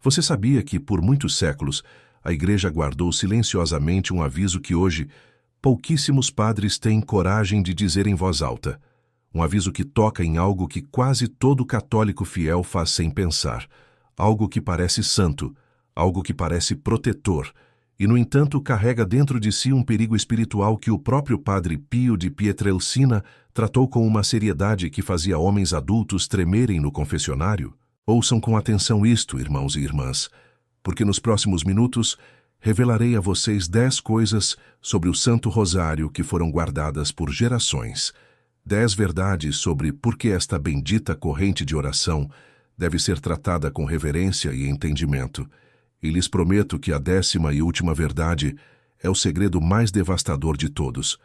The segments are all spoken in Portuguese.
Você sabia que, por muitos séculos, a Igreja guardou silenciosamente um aviso que hoje pouquíssimos padres têm coragem de dizer em voz alta? Um aviso que toca em algo que quase todo católico fiel faz sem pensar. Algo que parece santo, algo que parece protetor, e, no entanto, carrega dentro de si um perigo espiritual que o próprio Padre Pio de Pietrelcina tratou com uma seriedade que fazia homens adultos tremerem no confessionário. Ouçam com atenção isto, irmãos e irmãs, porque nos próximos minutos revelarei a vocês 10 coisas sobre o Santo Rosário que foram guardadas por gerações. 10 verdades sobre por que esta bendita corrente de oração deve ser tratada com reverência e entendimento. E lhes prometo que a 10ª e última verdade é o segredo mais devastador de todos.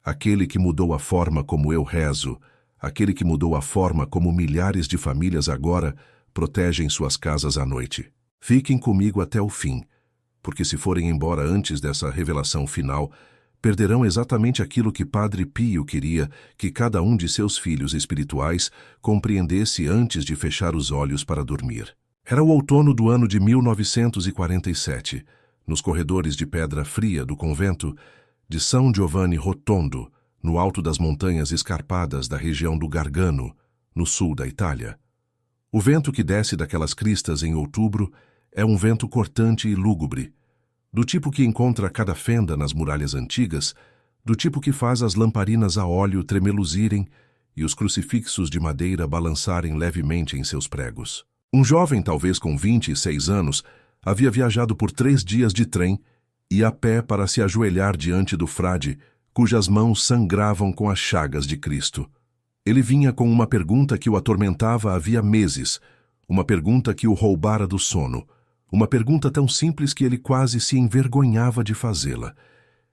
Aquele que mudou a forma como eu rezo, aquele que mudou a forma como milhares de famílias agora protegem suas casas à noite. Fiquem comigo até o fim, porque se forem embora antes dessa revelação final, perderão exatamente aquilo que Padre Pio queria que cada um de seus filhos espirituais compreendesse antes de fechar os olhos para dormir. Era o outono do ano de 1947, nos corredores de pedra fria do convento de São Giovanni Rotondo, no alto das montanhas escarpadas da região do Gargano, no sul da Itália. O vento que desce daquelas cristas em outubro é um vento cortante e lúgubre, do tipo que encontra cada fenda nas muralhas antigas, do tipo que faz as lamparinas a óleo tremeluzirem e os crucifixos de madeira balançarem levemente em seus pregos. Um jovem, talvez com 26 anos, havia viajado por 3 dias de trem e a pé para se ajoelhar diante do frade, cujas mãos sangravam com as chagas de Cristo. Ele vinha com uma pergunta que o atormentava havia meses, uma pergunta que o roubara do sono, uma pergunta tão simples que ele quase se envergonhava de fazê-la.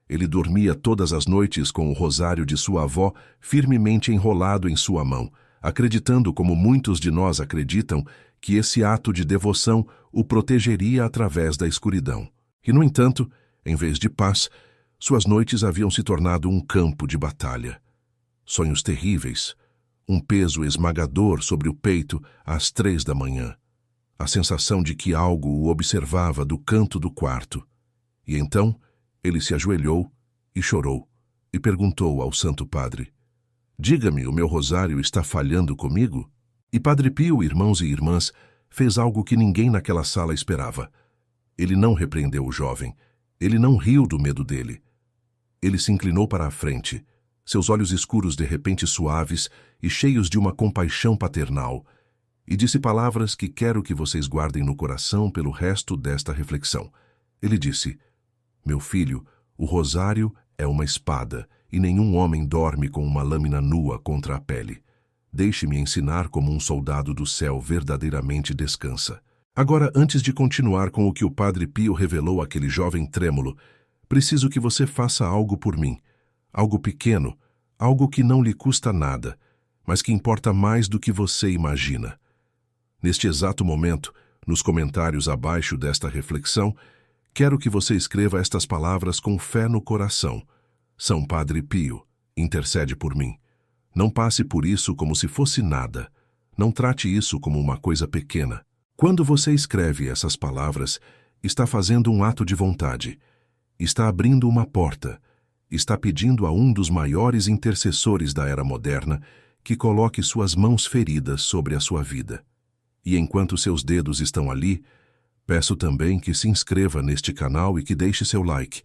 Ele dormia todas as noites com o rosário de sua avó firmemente enrolado em sua mão, acreditando, como muitos de nós acreditam, que esse ato de devoção o protegeria através da escuridão. E, no entanto, em vez de paz, suas noites haviam se tornado um campo de batalha. Sonhos terríveis, um peso esmagador sobre o peito às 3 da manhã, a sensação de que algo o observava do canto do quarto. E então ele se ajoelhou e chorou e perguntou ao Santo Padre: "Diga-me, o meu rosário está falhando comigo?" E Padre Pio, irmãos e irmãs, fez algo que ninguém naquela sala esperava. Ele não repreendeu o jovem, ele não riu do medo dele. Ele se inclinou para a frente, seus olhos escuros de repente suaves e cheios de uma compaixão paternal, e disse palavras que quero que vocês guardem no coração pelo resto desta reflexão. Ele disse: "Meu filho, o rosário é uma espada, e nenhum homem dorme com uma lâmina nua contra a pele. Deixe-me ensinar como um soldado do céu verdadeiramente descansa." Agora, antes de continuar com o que o Padre Pio revelou àquele jovem trêmulo, preciso que você faça algo por mim, algo pequeno, algo que não lhe custa nada, mas que importa mais do que você imagina. Neste exato momento, nos comentários abaixo desta reflexão, quero que você escreva estas palavras com fé no coração: "São Padre Pio, intercede por mim." Não passe por isso como se fosse nada. Não trate isso como uma coisa pequena. Quando você escreve essas palavras, está fazendo um ato de vontade. Está abrindo uma porta. Está pedindo a um dos maiores intercessores da era moderna que coloque suas mãos feridas sobre a sua vida. E enquanto seus dedos estão ali, peço também que se inscreva neste canal e que deixe seu like.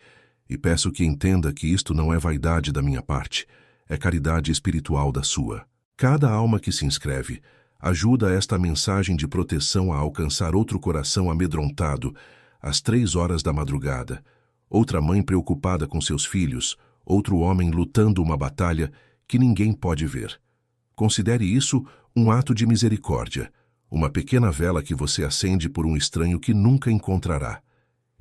E peço que entenda que isto não é vaidade da minha parte, é caridade espiritual da sua. Cada alma que se inscreve ajuda esta mensagem de proteção a alcançar outro coração amedrontado às 3 horas da madrugada, outra mãe preocupada com seus filhos, outro homem lutando uma batalha que ninguém pode ver. Considere isso um ato de misericórdia, uma pequena vela que você acende por um estranho que nunca encontrará.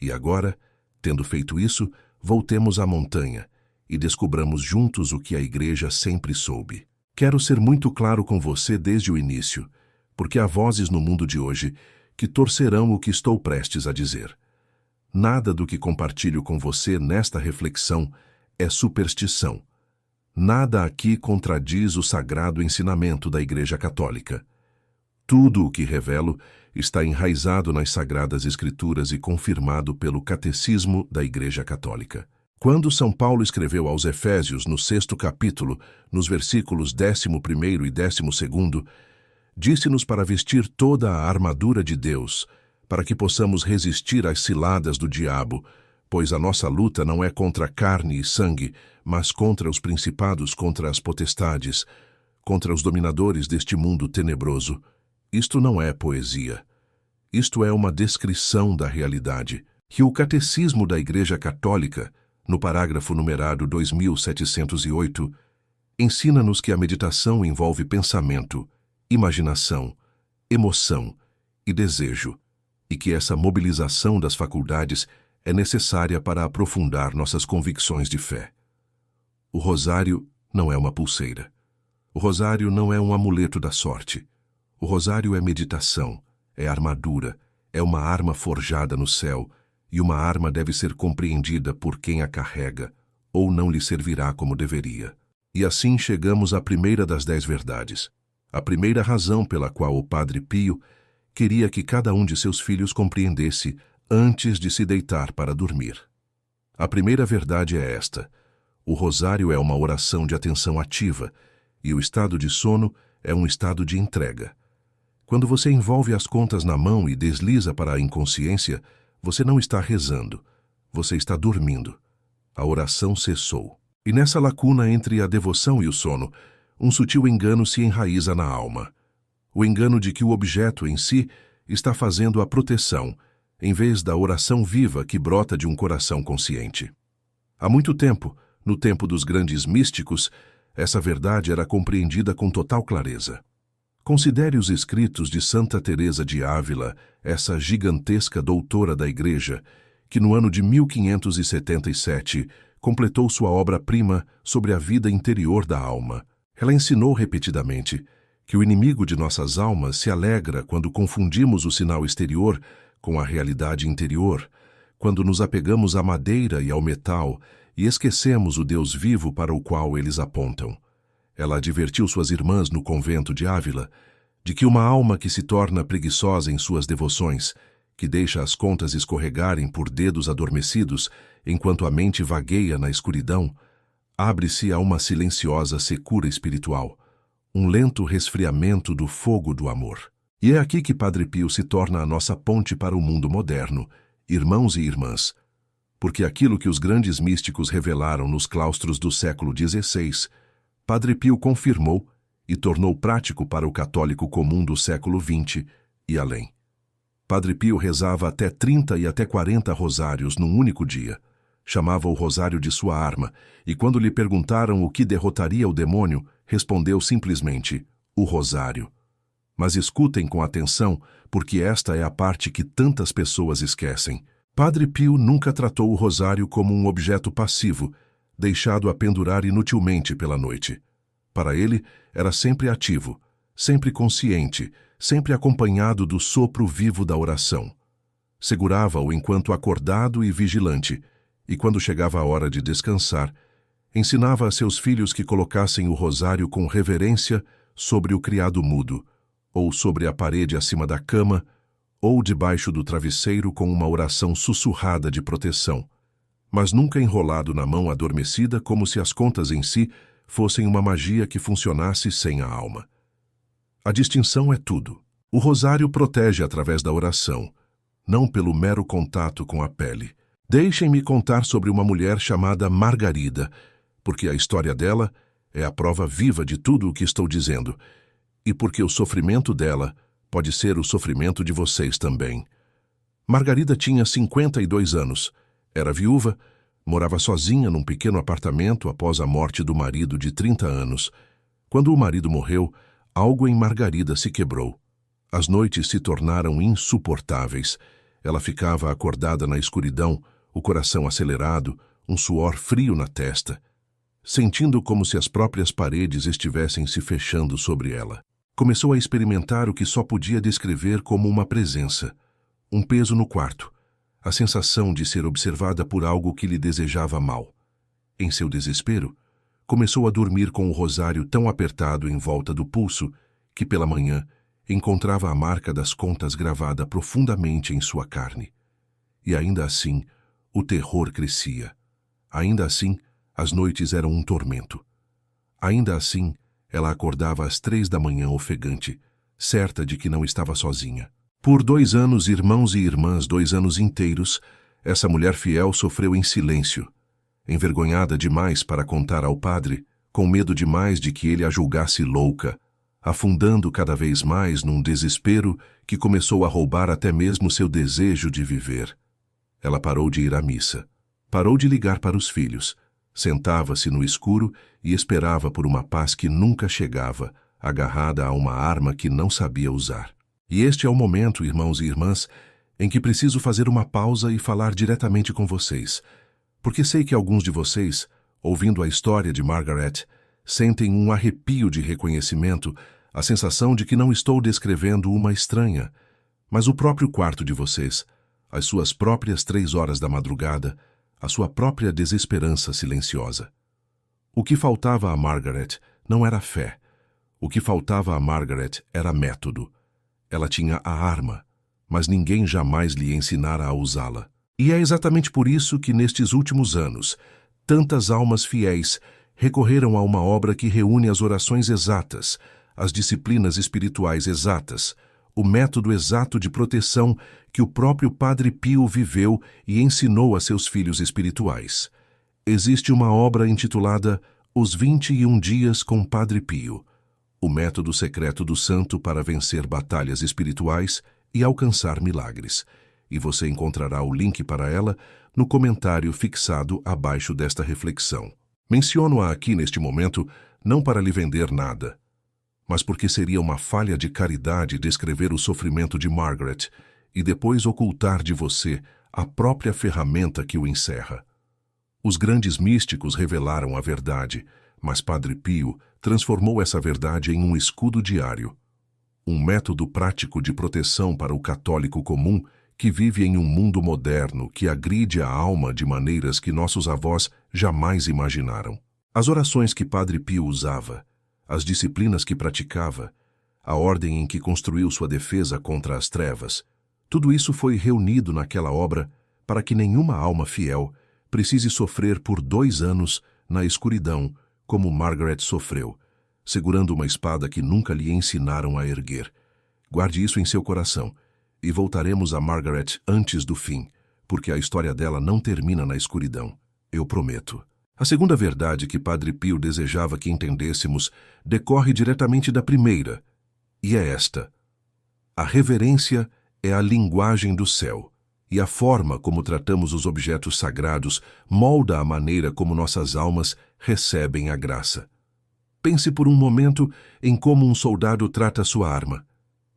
E agora, tendo feito isso, voltemos à montanha e descobramos juntos o que a Igreja sempre soube. Quero ser muito claro com você desde o início, porque há vozes no mundo de hoje que torcerão o que estou prestes a dizer. Nada do que compartilho com você nesta reflexão é superstição. Nada aqui contradiz o sagrado ensinamento da Igreja Católica. Tudo o que revelo está enraizado nas Sagradas Escrituras e confirmado pelo Catecismo da Igreja Católica. Quando São Paulo escreveu aos Efésios, no 6º capítulo, nos versículos 11º e 12º, disse-nos para vestir toda a armadura de Deus, para que possamos resistir às ciladas do diabo, pois a nossa luta não é contra carne e sangue, mas contra os principados, contra as potestades, contra os dominadores deste mundo tenebroso. Isto não é poesia. Isto é uma descrição da realidade. Que o Catecismo da Igreja Católica, no parágrafo numerado 2708, ensina-nos que a meditação envolve pensamento, imaginação, emoção e desejo, e que essa mobilização das faculdades é necessária para aprofundar nossas convicções de fé. O rosário não é uma pulseira. O rosário não é um amuleto da sorte. O rosário é meditação, é armadura, é uma arma forjada no céu, e uma arma deve ser compreendida por quem a carrega, ou não lhe servirá como deveria. E assim chegamos à primeira das 10 verdades, a primeira razão pela qual o Padre Pio queria que cada um de seus filhos compreendesse antes de se deitar para dormir. A primeira verdade é esta: o rosário é uma oração de atenção ativa, e o estado de sono é um estado de entrega. Quando você envolve as contas na mão e desliza para a inconsciência, você não está rezando, você está dormindo. A oração cessou. E nessa lacuna entre a devoção e o sono, um sutil engano se enraiza na alma. O engano de que o objeto em si está fazendo a proteção, em vez da oração viva que brota de um coração consciente. Há muito tempo, no tempo dos grandes místicos, essa verdade era compreendida com total clareza. Considere os escritos de Santa Teresa de Ávila, essa gigantesca doutora da Igreja, que no ano de 1577 completou sua obra-prima sobre a vida interior da alma. Ela ensinou repetidamente que o inimigo de nossas almas se alegra quando confundimos o sinal exterior com a realidade interior, quando nos apegamos à madeira e ao metal e esquecemos o Deus vivo para o qual eles apontam. Ela advertiu suas irmãs no convento de Ávila de que uma alma que se torna preguiçosa em suas devoções, que deixa as contas escorregarem por dedos adormecidos enquanto a mente vagueia na escuridão, abre-se a uma silenciosa secura espiritual, um lento resfriamento do fogo do amor. E é aqui que Padre Pio se torna a nossa ponte para o mundo moderno, irmãos e irmãs, porque aquilo que os grandes místicos revelaram nos claustros do século XVI, Padre Pio confirmou e tornou prático para o católico comum do século XX e além. Padre Pio rezava até 30 e até 40 rosários num único dia. Chamava o rosário de sua arma, e quando lhe perguntaram o que derrotaria o demônio, respondeu simplesmente: o rosário. Mas escutem com atenção, porque esta é a parte que tantas pessoas esquecem. Padre Pio nunca tratou o rosário como um objeto passivo, deixado a pendurar inutilmente pela noite. Para ele, era sempre ativo, sempre consciente, sempre acompanhado do sopro vivo da oração. Segurava-o enquanto acordado e vigilante, e quando chegava a hora de descansar, ensinava a seus filhos que colocassem o rosário com reverência sobre o criado mudo, ou sobre a parede acima da cama, ou debaixo do travesseiro com uma oração sussurrada de proteção, mas nunca enrolado na mão adormecida como se as contas em si fossem uma magia que funcionasse sem a alma. A distinção é tudo. O rosário protege através da oração, não pelo mero contato com a pele. Deixem-me contar sobre uma mulher chamada Margarida, porque a história dela é a prova viva de tudo o que estou dizendo, e porque o sofrimento dela pode ser o sofrimento de vocês também. Margarida tinha 52 anos, era viúva, morava sozinha num pequeno apartamento após a morte do marido de 30 anos. Quando o marido morreu, algo em Margarida se quebrou. As noites se tornaram insuportáveis. Ela ficava acordada na escuridão, o coração acelerado, um suor frio na testa, sentindo como se as próprias paredes estivessem se fechando sobre ela. Começou a experimentar o que só podia descrever como uma presença, um peso no quarto, a sensação de ser observada por algo que lhe desejava mal. Em seu desespero, começou a dormir com o rosário tão apertado em volta do pulso que, pela manhã, encontrava a marca das contas gravada profundamente em sua carne. E ainda assim, o terror crescia. Ainda assim, as noites eram um tormento. Ainda assim, ela acordava às 3 da manhã ofegante, certa de que não estava sozinha. Por 2 anos, irmãos e irmãs, 2 anos inteiros, essa mulher fiel sofreu em silêncio, envergonhada demais para contar ao padre, com medo demais de que ele a julgasse louca, afundando cada vez mais num desespero que começou a roubar até mesmo seu desejo de viver. Ela parou de ir à missa, parou de ligar para os filhos, sentava-se no escuro e esperava por uma paz que nunca chegava, agarrada a uma arma que não sabia usar. E este é o momento, irmãos e irmãs, em que preciso fazer uma pausa e falar diretamente com vocês, porque sei que alguns de vocês, ouvindo a história de Margaret, sentem um arrepio de reconhecimento, a sensação de que não estou descrevendo uma estranha, mas o próprio quarto de vocês, as suas próprias 3 horas da madrugada, a sua própria desesperança silenciosa. O que faltava a Margaret não era fé. O que faltava a Margaret era método. Ela tinha a arma, mas ninguém jamais lhe ensinara a usá-la. E é exatamente por isso que, nestes últimos anos, tantas almas fiéis recorreram a uma obra que reúne as orações exatas, as disciplinas espirituais exatas, o método exato de proteção que o próprio Padre Pio viveu e ensinou a seus filhos espirituais. Existe uma obra intitulada Os 21 Dias com Padre Pio, o método secreto do santo para vencer batalhas espirituais e alcançar milagres. E você encontrará o link para ela no comentário fixado abaixo desta reflexão. Menciono-a aqui neste momento não para lhe vender nada, mas porque seria uma falha de caridade descrever o sofrimento de Margaret e depois ocultar de você a própria ferramenta que o encerra. Os grandes místicos revelaram a verdade, mas Padre Pio transformou essa verdade em um escudo diário, um método prático de proteção para o católico comum que vive em um mundo moderno que agride a alma de maneiras que nossos avós jamais imaginaram. As orações que Padre Pio usava, as disciplinas que praticava, a ordem em que construiu sua defesa contra as trevas, tudo isso foi reunido naquela obra para que nenhuma alma fiel precise sofrer por 2 anos na escuridão, como Margaret sofreu, segurando uma espada que nunca lhe ensinaram a erguer. Guarde isso em seu coração, e voltaremos a Margaret antes do fim, porque a história dela não termina na escuridão, eu prometo. A segunda verdade que Padre Pio desejava que entendêssemos decorre diretamente da primeira, e é esta: a reverência é a linguagem do céu, e a forma como tratamos os objetos sagrados molda a maneira como nossas almas recebem a graça. Pense por um momento em como um soldado trata sua arma.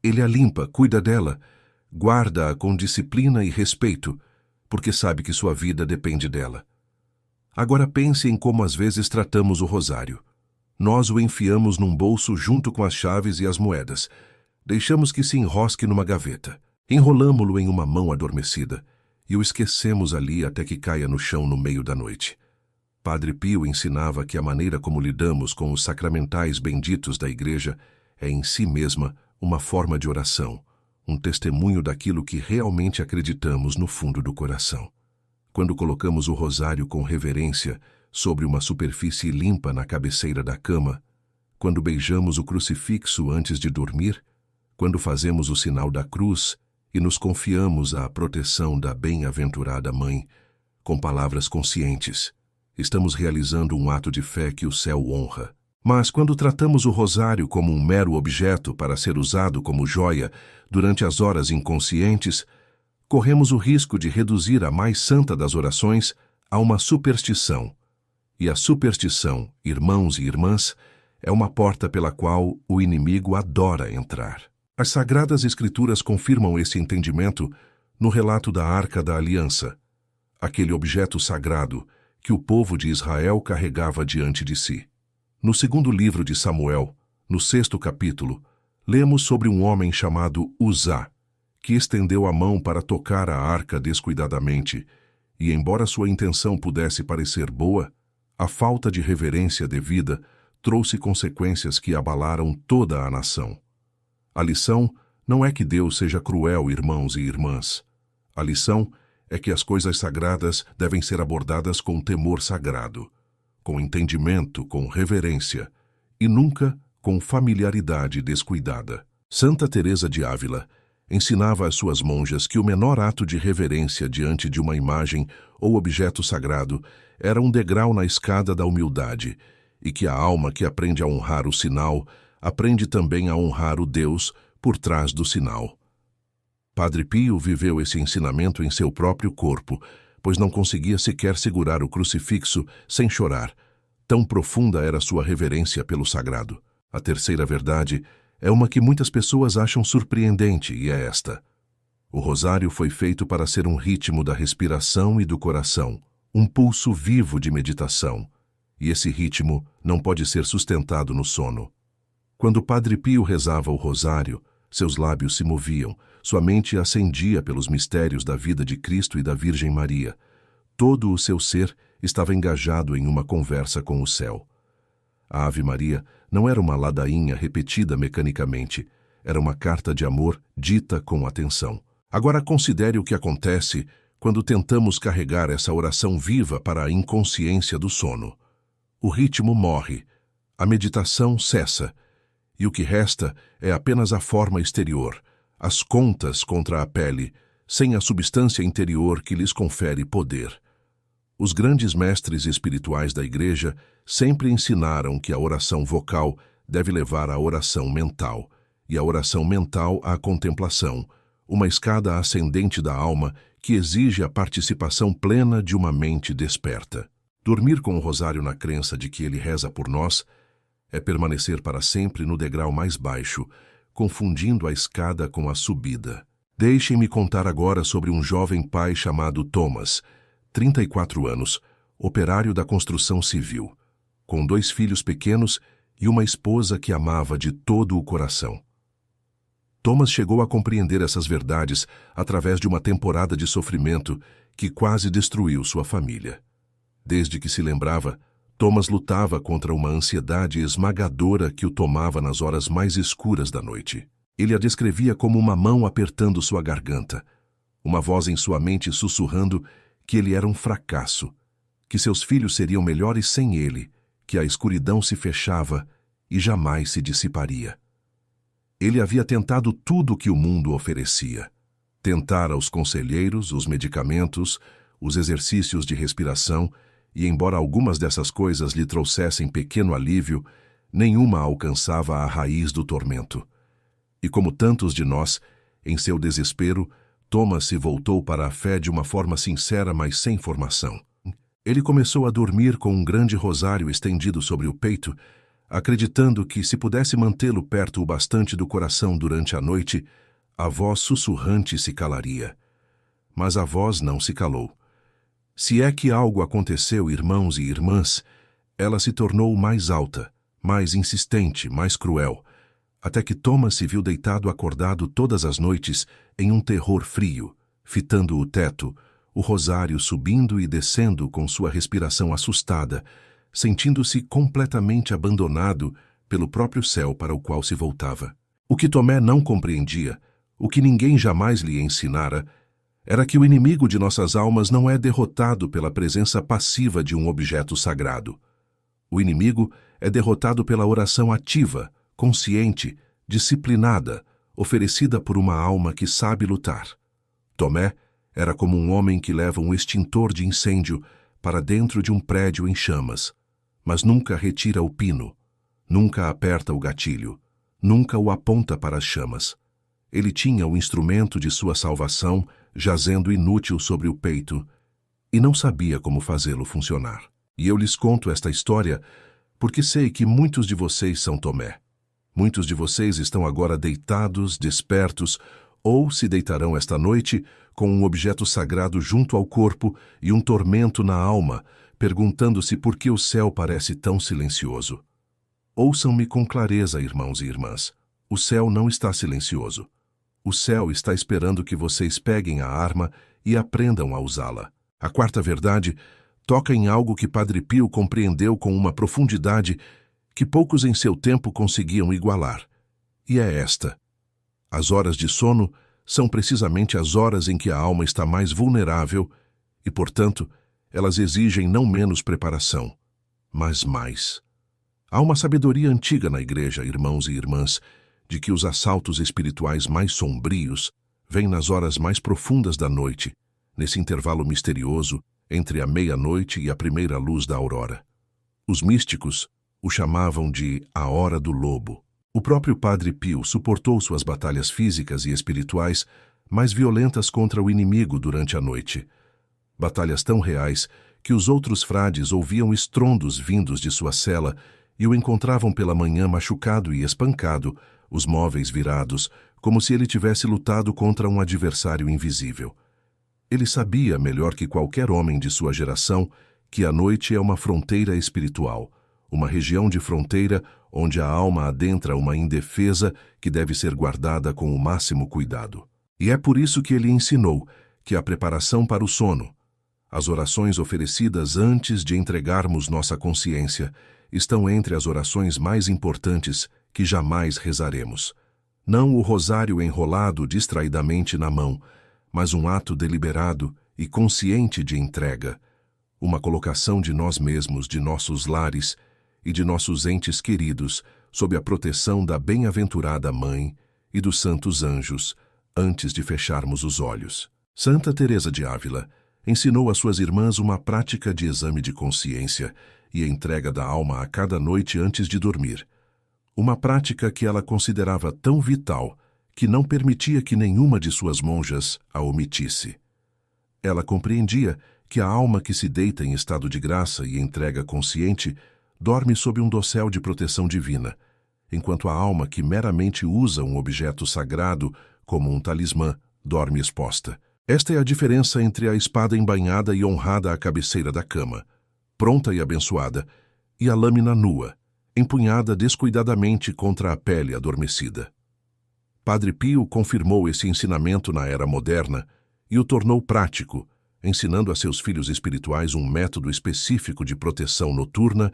Ele a limpa, cuida dela, guarda-a com disciplina e respeito, porque sabe que sua vida depende dela. Agora pense em como às vezes tratamos o rosário. Nós o enfiamos num bolso junto com as chaves e as moedas. Deixamos que se enrosque numa gaveta. Enrolamo-lo em uma mão adormecida e o esquecemos ali até que caia no chão no meio da noite. Padre Pio ensinava que a maneira como lidamos com os sacramentais benditos da Igreja é em si mesma uma forma de oração, um testemunho daquilo que realmente acreditamos no fundo do coração. Quando colocamos o rosário com reverência sobre uma superfície limpa na cabeceira da cama, quando beijamos o crucifixo antes de dormir, quando fazemos o sinal da cruz e nos confiamos à proteção da bem-aventurada Mãe, com palavras conscientes, estamos realizando um ato de fé que o céu honra. Mas quando tratamos o rosário como um mero objeto para ser usado como joia durante as horas inconscientes, corremos o risco de reduzir a mais santa das orações a uma superstição. E a superstição, irmãos e irmãs, é uma porta pela qual o inimigo adora entrar. As Sagradas Escrituras confirmam esse entendimento no relato da Arca da Aliança, aquele objeto sagrado que o povo de Israel carregava diante de si. No segundo livro de Samuel, no 6º capítulo, lemos sobre um homem chamado Uzá, que estendeu a mão para tocar a arca descuidadamente, e embora sua intenção pudesse parecer boa, a falta de reverência devida trouxe consequências que abalaram toda a nação. A lição não é que Deus seja cruel, irmãos e irmãs. A lição é que as coisas sagradas devem ser abordadas com temor sagrado, com entendimento, com reverência, e nunca com familiaridade descuidada. Santa Teresa de Ávila ensinava às suas monjas que o menor ato de reverência diante de uma imagem ou objeto sagrado era um degrau na escada da humildade, e que a alma que aprende a honrar o sinal aprende também a honrar o Deus por trás do sinal. Padre Pio viveu esse ensinamento em seu próprio corpo, pois não conseguia sequer segurar o crucifixo sem chorar. Tão profunda era sua reverência pelo sagrado. A terceira verdade é uma que muitas pessoas acham surpreendente, e é esta: o rosário foi feito para ser um ritmo da respiração e do coração, um pulso vivo de meditação, e esse ritmo não pode ser sustentado no sono. Quando Padre Pio rezava o rosário, seus lábios se moviam, sua mente acendia pelos mistérios da vida de Cristo e da Virgem Maria. Todo o seu ser estava engajado em uma conversa com o céu. A Ave Maria não era uma ladainha repetida mecanicamente, era uma carta de amor dita com atenção. Agora considere o que acontece quando tentamos carregar essa oração viva para a inconsciência do sono. O ritmo morre, a meditação cessa, e o que resta é apenas a forma exterior, as contas contra a pele, sem a substância interior que lhes confere poder. Os grandes mestres espirituais da Igreja sempre ensinaram que a oração vocal deve levar à oração mental, e a oração mental à contemplação, uma escada ascendente da alma que exige a participação plena de uma mente desperta. Dormir com o rosário na crença de que ele reza por nós é permanecer para sempre no degrau mais baixo, confundindo a escada com a subida. Deixem-me contar agora sobre um jovem pai chamado Thomas, 34 anos, operário da construção civil, com 2 filhos pequenos e uma esposa que amava de todo o coração. Thomas chegou a compreender essas verdades através de uma temporada de sofrimento que quase destruiu sua família. Desde que se lembrava, Thomas lutava contra uma ansiedade esmagadora que o tomava nas horas mais escuras da noite. Ele a descrevia como uma mão apertando sua garganta, uma voz em sua mente sussurrando que ele era um fracasso, que seus filhos seriam melhores sem ele, que a escuridão se fechava e jamais se dissiparia. Ele havia tentado tudo o que o mundo oferecia. Tentara os conselheiros, os medicamentos, os exercícios de respiração, e embora algumas dessas coisas lhe trouxessem pequeno alívio, nenhuma alcançava a raiz do tormento. E como tantos de nós, em seu desespero, Thomas se voltou para a fé de uma forma sincera, mas sem formação. Ele começou a dormir com um grande rosário estendido sobre o peito, acreditando que, se pudesse mantê-lo perto o bastante do coração durante a noite, a voz sussurrante se calaria. Mas a voz não se calou. Se é que algo aconteceu, irmãos e irmãs, ela se tornou mais alta, mais insistente, mais cruel, até que Thomas se viu deitado acordado todas as noites em um terror frio, fitando o teto, o rosário subindo e descendo com sua respiração assustada, sentindo-se completamente abandonado pelo próprio céu para o qual se voltava. O que Tomé não compreendia, o que ninguém jamais lhe ensinara, era que o inimigo de nossas almas não é derrotado pela presença passiva de um objeto sagrado. O inimigo é derrotado pela oração ativa, consciente, disciplinada, oferecida por uma alma que sabe lutar. Tomé era como um homem que leva um extintor de incêndio para dentro de um prédio em chamas, mas nunca retira o pino, nunca aperta o gatilho, nunca o aponta para as chamas. Ele tinha o instrumento de sua salvação jazendo inútil sobre o peito e não sabia como fazê-lo funcionar. E eu lhes conto esta história porque sei que muitos de vocês são Tomé. Muitos de vocês estão agora deitados, despertos, ou se deitarão esta noite com um objeto sagrado junto ao corpo e um tormento na alma, perguntando-se por que o céu parece tão silencioso. Ouçam-me com clareza, irmãos e irmãs. O céu não está silencioso. O céu está esperando que vocês peguem a arma e aprendam a usá-la. A quarta verdade toca em algo que Padre Pio compreendeu com uma profundidade que poucos em seu tempo conseguiam igualar. E é esta: As horas de sono são precisamente as horas em que a alma está mais vulnerável e, portanto, elas exigem não menos preparação, mas mais. Há uma sabedoria antiga na igreja, irmãos e irmãs, de que os assaltos espirituais mais sombrios vêm nas horas mais profundas da noite, nesse intervalo misterioso entre a meia-noite e a primeira luz da aurora. Os místicos o chamavam de a hora do lobo. O próprio Padre Pio suportou suas batalhas físicas e espirituais mais violentas contra o inimigo durante a noite. Batalhas tão reais que os outros frades ouviam estrondos vindos de sua cela e o encontravam pela manhã machucado e espancado, os móveis virados, como se ele tivesse lutado contra um adversário invisível. Ele sabia, melhor que qualquer homem de sua geração, que a noite é uma fronteira espiritual, uma região de fronteira onde a alma adentra uma indefesa que deve ser guardada com o máximo cuidado. E é por isso que ele ensinou que a preparação para o sono, as orações oferecidas antes de entregarmos nossa consciência, estão entre as orações mais importantes que jamais rezaremos. Não o rosário enrolado distraidamente na mão, mas um ato deliberado e consciente de entrega, uma colocação de nós mesmos, de nossos lares e de nossos entes queridos sob a proteção da bem-aventurada Mãe e dos santos anjos, antes de fecharmos os olhos. Santa Teresa de Ávila ensinou às suas irmãs uma prática de exame de consciência e entrega da alma a cada noite antes de dormir. Uma prática que ela considerava tão vital que não permitia que nenhuma de suas monjas a omitisse. Ela compreendia que a alma que se deita em estado de graça e entrega consciente dorme sob um dossel de proteção divina, enquanto a alma que meramente usa um objeto sagrado como um talismã dorme exposta. Esta é a diferença entre a espada embainhada e honrada à cabeceira da cama, pronta e abençoada, e a lâmina nua, empunhada descuidadamente contra a pele adormecida. Padre Pio confirmou esse ensinamento na era moderna e o tornou prático, ensinando a seus filhos espirituais um método específico de proteção noturna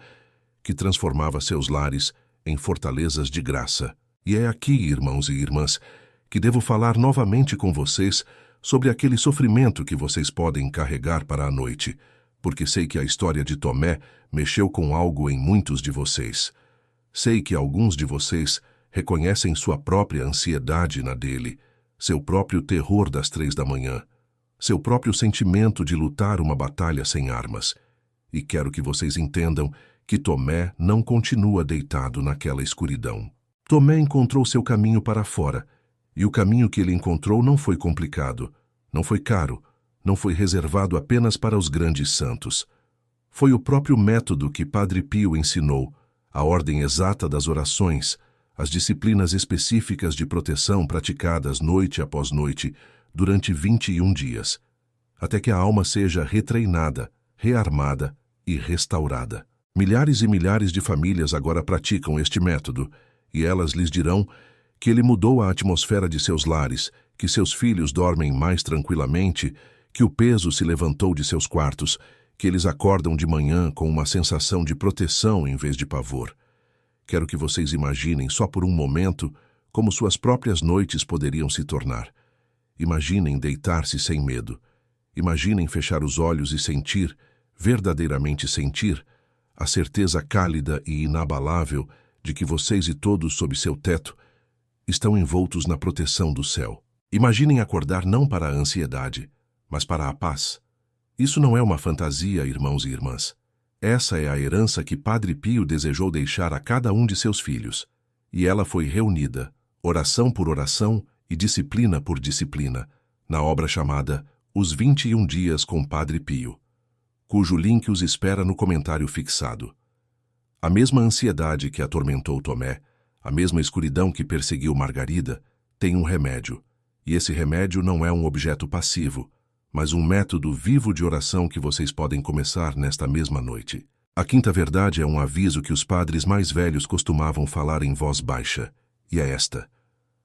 que transformava seus lares em fortalezas de graça. E é aqui, irmãos e irmãs, que devo falar novamente com vocês sobre aquele sofrimento que vocês podem carregar para a noite, porque sei que a história de Tomé mexeu com algo em muitos de vocês. Sei que alguns de vocês reconhecem sua própria ansiedade na dele, seu próprio terror das 3 da manhã, seu próprio sentimento de lutar uma batalha sem armas. E quero que vocês entendam que Tomé não continua deitado naquela escuridão. Tomé encontrou seu caminho para fora, e o caminho que ele encontrou não foi complicado, não foi caro, não foi reservado apenas para os grandes santos. Foi o próprio método que Padre Pio ensinou, a ordem exata das orações, as disciplinas específicas de proteção praticadas noite após noite durante 21 dias, até que a alma seja retreinada, rearmada e restaurada. Milhares e milhares de famílias agora praticam este método, e elas lhes dirão que ele mudou a atmosfera de seus lares, que seus filhos dormem mais tranquilamente, que o peso se levantou de seus quartos, que eles acordam de manhã com uma sensação de proteção em vez de pavor. Quero que vocês imaginem, só por um momento, como suas próprias noites poderiam se tornar. Imaginem deitar-se sem medo. Imaginem fechar os olhos e sentir, verdadeiramente sentir, a certeza cálida e inabalável de que vocês e todos sob seu teto estão envoltos na proteção do céu. Imaginem acordar não para a ansiedade, mas para a paz. Isso não é uma fantasia, irmãos e irmãs. Essa é a herança que Padre Pio desejou deixar a cada um de seus filhos, e ela foi reunida, oração por oração e disciplina por disciplina, na obra chamada Os 21 Dias com Padre Pio, cujo link os espera no comentário fixado. A mesma ansiedade que atormentou Tomé, a mesma escuridão que perseguiu Margarida, tem um remédio, e esse remédio não é um objeto passivo, mas um método vivo de oração que vocês podem começar nesta mesma noite. A quinta verdade é um aviso que os padres mais velhos costumavam falar em voz baixa, e é esta: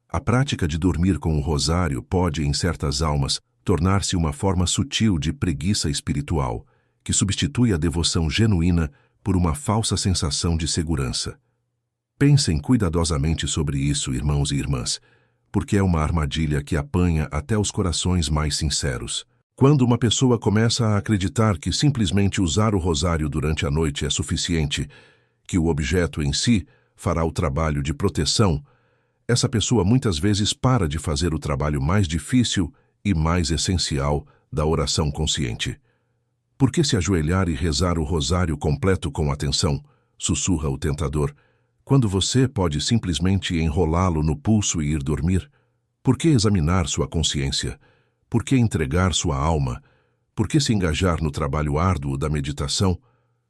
a prática de dormir com o rosário pode, em certas almas, tornar-se uma forma sutil de preguiça espiritual, que substitui a devoção genuína por uma falsa sensação de segurança. Pensem cuidadosamente sobre isso, irmãos e irmãs, porque é uma armadilha que apanha até os corações mais sinceros. Quando uma pessoa começa a acreditar que simplesmente usar o rosário durante a noite é suficiente, que o objeto em si fará o trabalho de proteção, essa pessoa muitas vezes para de fazer o trabalho mais difícil e mais essencial da oração consciente. Por que se ajoelhar e rezar o rosário completo com atenção, sussurra o tentador, quando você pode simplesmente enrolá-lo no pulso e ir dormir? Por que examinar sua consciência? Por que entregar sua alma? Por que se engajar no trabalho árduo da meditação,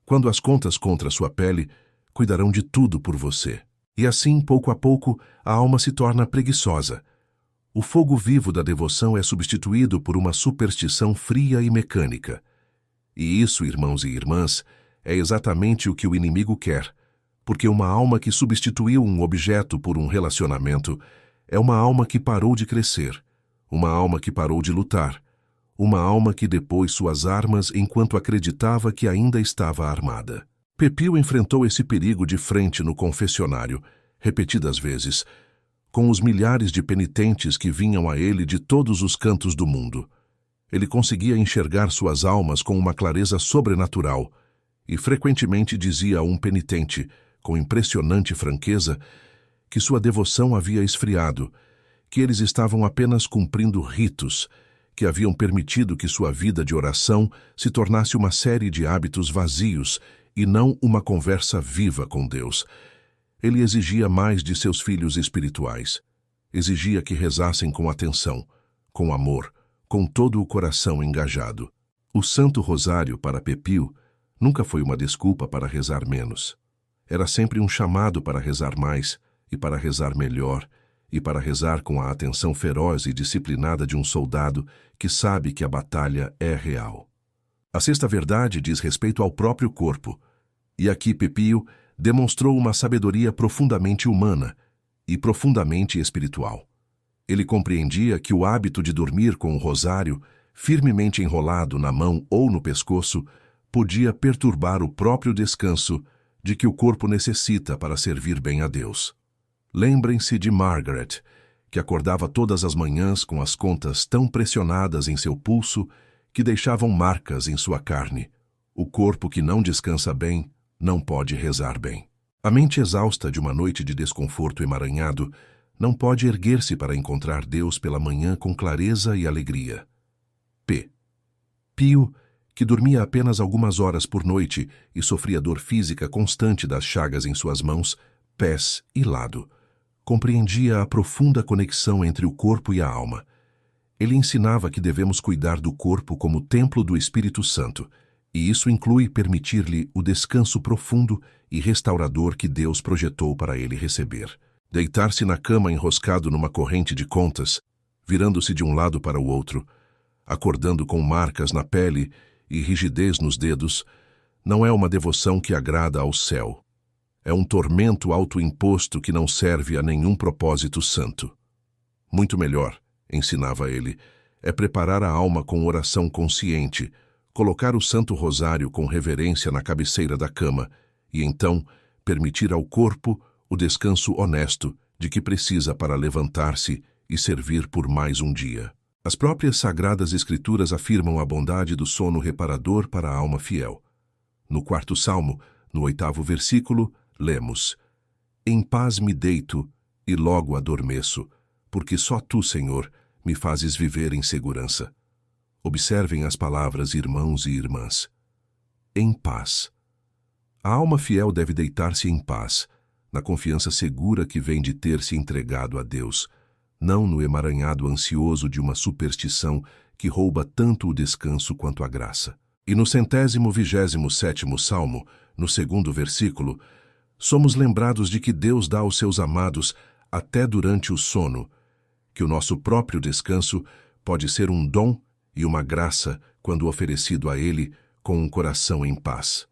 quando as contas contra sua pele cuidarão de tudo por você? E assim, pouco a pouco, a alma se torna preguiçosa. O fogo vivo da devoção é substituído por uma superstição fria e mecânica. E isso, irmãos e irmãs, é exatamente o que o inimigo quer, porque uma alma que substituiu um objeto por um relacionamento é uma alma que parou de crescer, uma alma que parou de lutar, uma alma que depôs suas armas enquanto acreditava que ainda estava armada. Pepio enfrentou esse perigo de frente no confessionário, repetidas vezes, com os milhares de penitentes que vinham a ele de todos os cantos do mundo. Ele conseguia enxergar suas almas com uma clareza sobrenatural e frequentemente dizia a um penitente, com impressionante franqueza, que sua devoção havia esfriado, que eles estavam apenas cumprindo ritos, que haviam permitido que sua vida de oração se tornasse uma série de hábitos vazios e não uma conversa viva com Deus. Ele exigia mais de seus filhos espirituais. Exigia que rezassem com atenção, com amor, com todo o coração engajado. O Santo Rosário, para Pepio, nunca foi uma desculpa para rezar menos. Era sempre um chamado para rezar mais, e para rezar melhor, e para rezar com a atenção feroz e disciplinada de um soldado que sabe que a batalha é real. A sexta verdade diz respeito ao próprio corpo, e aqui Pepio demonstrou uma sabedoria profundamente humana e profundamente espiritual. Ele compreendia que o hábito de dormir com o rosário, firmemente enrolado na mão ou no pescoço, podia perturbar o próprio descanso de que o corpo necessita para servir bem a Deus. Lembrem-se de Margaret, que acordava todas as manhãs com as contas tão pressionadas em seu pulso que deixavam marcas em sua carne. O corpo que não descansa bem não pode rezar bem. A mente exausta de uma noite de desconforto emaranhado não pode erguer-se para encontrar Deus pela manhã com clareza e alegria. Pio, que dormia apenas algumas horas por noite e sofria dor física constante das chagas em suas mãos, pés e lado, compreendia a profunda conexão entre o corpo e a alma. Ele ensinava que devemos cuidar do corpo como templo do Espírito Santo, e isso inclui permitir-lhe o descanso profundo e restaurador que Deus projetou para ele receber. Deitar-se na cama enroscado numa corrente de contas, virando-se de um lado para o outro, acordando com marcas na pele e rigidez nos dedos, não é uma devoção que agrada ao céu. É um tormento autoimposto que não serve a nenhum propósito santo. Muito melhor, ensinava ele, é preparar a alma com oração consciente, colocar o Santo Rosário com reverência na cabeceira da cama e então permitir ao corpo o descanso honesto de que precisa para levantar-se e servir por mais um dia. As próprias Sagradas Escrituras afirmam a bondade do sono reparador para a alma fiel. No 4º Salmo, no 8º versículo, lemos: Em paz me deito e logo adormeço, porque só Tu, Senhor, me fazes viver em segurança. Observem as palavras, irmãos e irmãs. Em paz. A alma fiel deve deitar-se em paz, na confiança segura que vem de ter se entregado a Deus, não no emaranhado ansioso de uma superstição que rouba tanto o descanso quanto a graça. E no 127º Salmo, no 2º versículo, somos lembrados de que Deus dá aos seus amados até durante o sono, que o nosso próprio descanso pode ser um dom e uma graça quando oferecido a Ele com um coração em paz.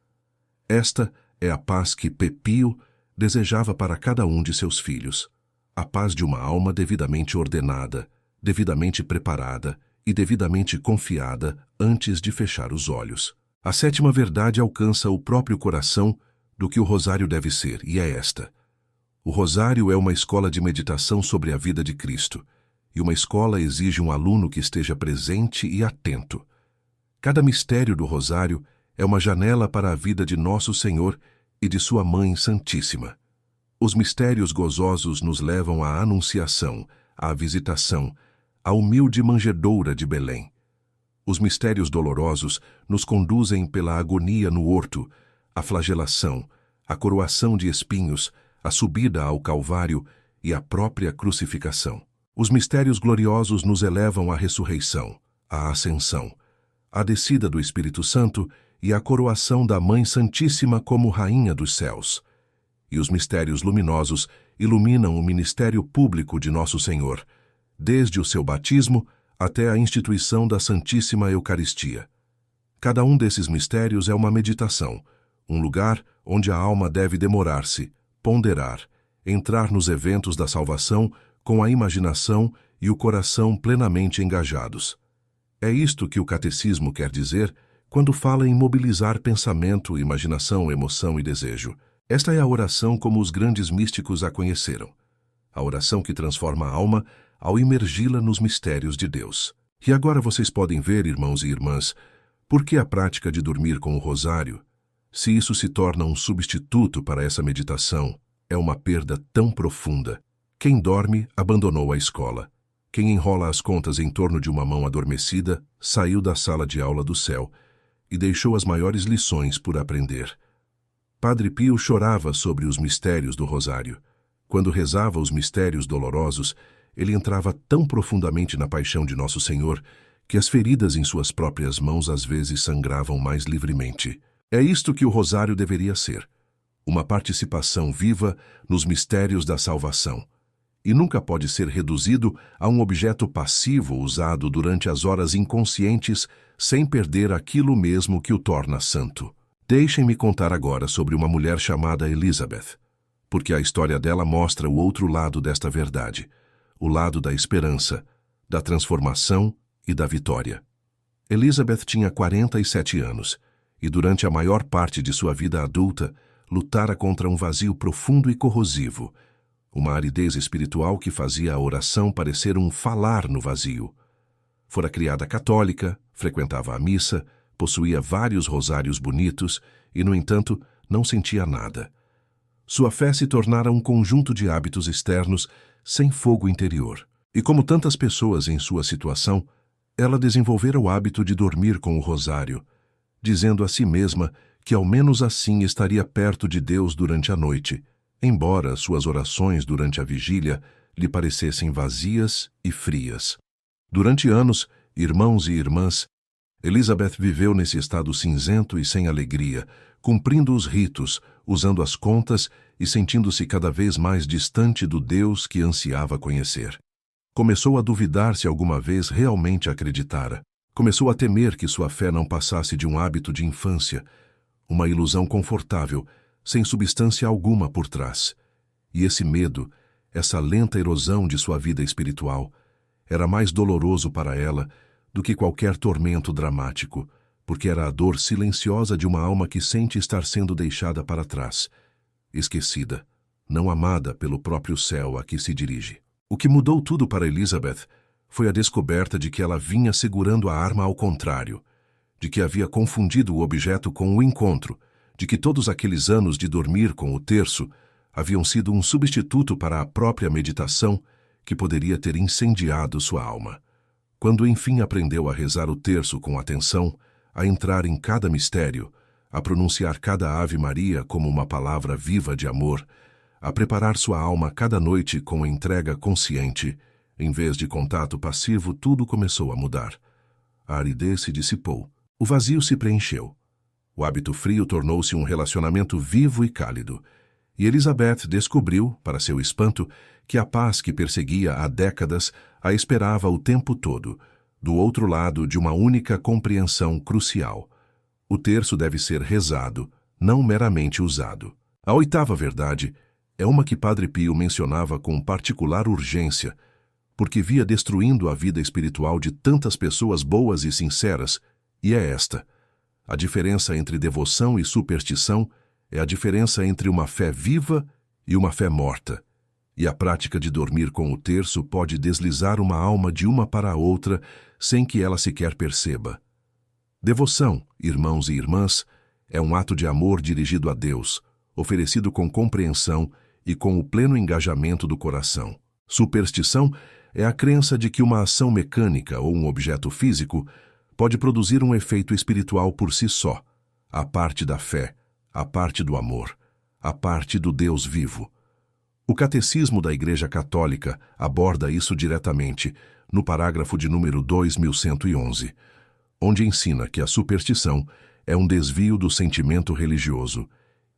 Esta é a paz que Pepio desejava para cada um de seus filhos, a paz de uma alma devidamente ordenada, devidamente preparada e devidamente confiada antes de fechar os olhos. A 7ª verdade alcança o próprio coração do que o rosário deve ser, e é esta: O rosário é uma escola de meditação sobre a vida de Cristo, e uma escola exige um aluno que esteja presente e atento. Cada mistério do rosário é uma janela para a vida de Nosso Senhor e de sua Mãe Santíssima. Os mistérios gozosos nos levam à Anunciação, à Visitação, à humilde manjedoura de Belém. Os mistérios dolorosos nos conduzem pela agonia no horto, a flagelação, a coroação de espinhos, a subida ao Calvário e a própria crucificação. Os mistérios gloriosos nos elevam à ressurreição, à ascensão, à descida do Espírito Santo e à coroação da Mãe Santíssima como Rainha dos céus. E os mistérios luminosos iluminam o ministério público de Nosso Senhor, desde o seu batismo até a instituição da Santíssima Eucaristia. Cada um desses mistérios é uma meditação, um lugar onde a alma deve demorar-se, ponderar, entrar nos eventos da salvação com a imaginação e o coração plenamente engajados. É isto que o catecismo quer dizer quando fala em mobilizar pensamento, imaginação, emoção e desejo. Esta é a oração como os grandes místicos a conheceram. A oração que transforma a alma ao imergi-la nos mistérios de Deus. E agora vocês podem ver, irmãos e irmãs, por que a prática de dormir com o rosário, se isso se torna um substituto para essa meditação, é uma perda tão profunda. Quem dorme abandonou a escola. Quem enrola as contas em torno de uma mão adormecida saiu da sala de aula do céu e deixou as maiores lições por aprender. Padre Pio chorava sobre os mistérios do rosário. Quando rezava os mistérios dolorosos, ele entrava tão profundamente na paixão de Nosso Senhor que as feridas em suas próprias mãos às vezes sangravam mais livremente. É isto que o rosário deveria ser, uma participação viva nos mistérios da salvação, e nunca pode ser reduzido a um objeto passivo usado durante as horas inconscientes sem perder aquilo mesmo que o torna santo. Deixem-me contar agora sobre uma mulher chamada Elizabeth, porque a história dela mostra o outro lado desta verdade, o lado da esperança, da transformação e da vitória. Elizabeth tinha 47 anos e durante a maior parte de sua vida adulta lutara contra um vazio profundo e corrosivo, uma aridez espiritual que fazia a oração parecer um falar no vazio. Fora criada católica, frequentava a missa, possuía vários rosários bonitos e, no entanto, não sentia nada. Sua fé se tornara um conjunto de hábitos externos sem fogo interior. E como tantas pessoas em sua situação, ela desenvolvera o hábito de dormir com o rosário, dizendo a si mesma que ao menos assim estaria perto de Deus durante a noite, embora suas orações durante a vigília lhe parecessem vazias e frias. Durante anos, irmãos e irmãs, Elizabeth viveu nesse estado cinzento e sem alegria, cumprindo os ritos, usando as contas e sentindo-se cada vez mais distante do Deus que ansiava conhecer. Começou a duvidar se alguma vez realmente acreditara. Começou a temer que sua fé não passasse de um hábito de infância, uma ilusão confortável, sem substância alguma por trás. E esse medo, essa lenta erosão de sua vida espiritual, era mais doloroso para ela do que qualquer tormento dramático, porque era a dor silenciosa de uma alma que sente estar sendo deixada para trás, esquecida, não amada pelo próprio céu a que se dirige. O que mudou tudo para Elizabeth foi a descoberta de que ela vinha segurando a arma ao contrário, de que havia confundido o objeto com o encontro, de que todos aqueles anos de dormir com o terço haviam sido um substituto para a própria meditação que poderia ter incendiado sua alma. Quando enfim aprendeu a rezar o terço com atenção, a entrar em cada mistério, a pronunciar cada Ave Maria como uma palavra viva de amor, a preparar sua alma cada noite com entrega consciente, em vez de contato passivo, tudo começou a mudar. A aridez se dissipou, o vazio se preencheu. O hábito frio tornou-se um relacionamento vivo e cálido, e Elizabeth descobriu, para seu espanto, que a paz que perseguia há décadas a esperava o tempo todo, do outro lado de uma única compreensão crucial. O terço deve ser rezado, não meramente usado. A oitava verdade é uma que Padre Pio mencionava com particular urgência, porque via destruindo a vida espiritual de tantas pessoas boas e sinceras, e é esta: a diferença entre devoção e superstição é a diferença entre uma fé viva e uma fé morta, e a prática de dormir com o terço pode deslizar uma alma de uma para a outra sem que ela sequer perceba. Devoção, irmãos e irmãs, é um ato de amor dirigido a Deus, oferecido com compreensão e com o pleno engajamento do coração. Superstição é a crença de que uma ação mecânica ou um objeto físico pode produzir um efeito espiritual por si só, à parte da fé, à parte do amor, à parte do Deus vivo. O Catecismo da Igreja Católica aborda isso diretamente no parágrafo de número 2111, onde ensina que a superstição é um desvio do sentimento religioso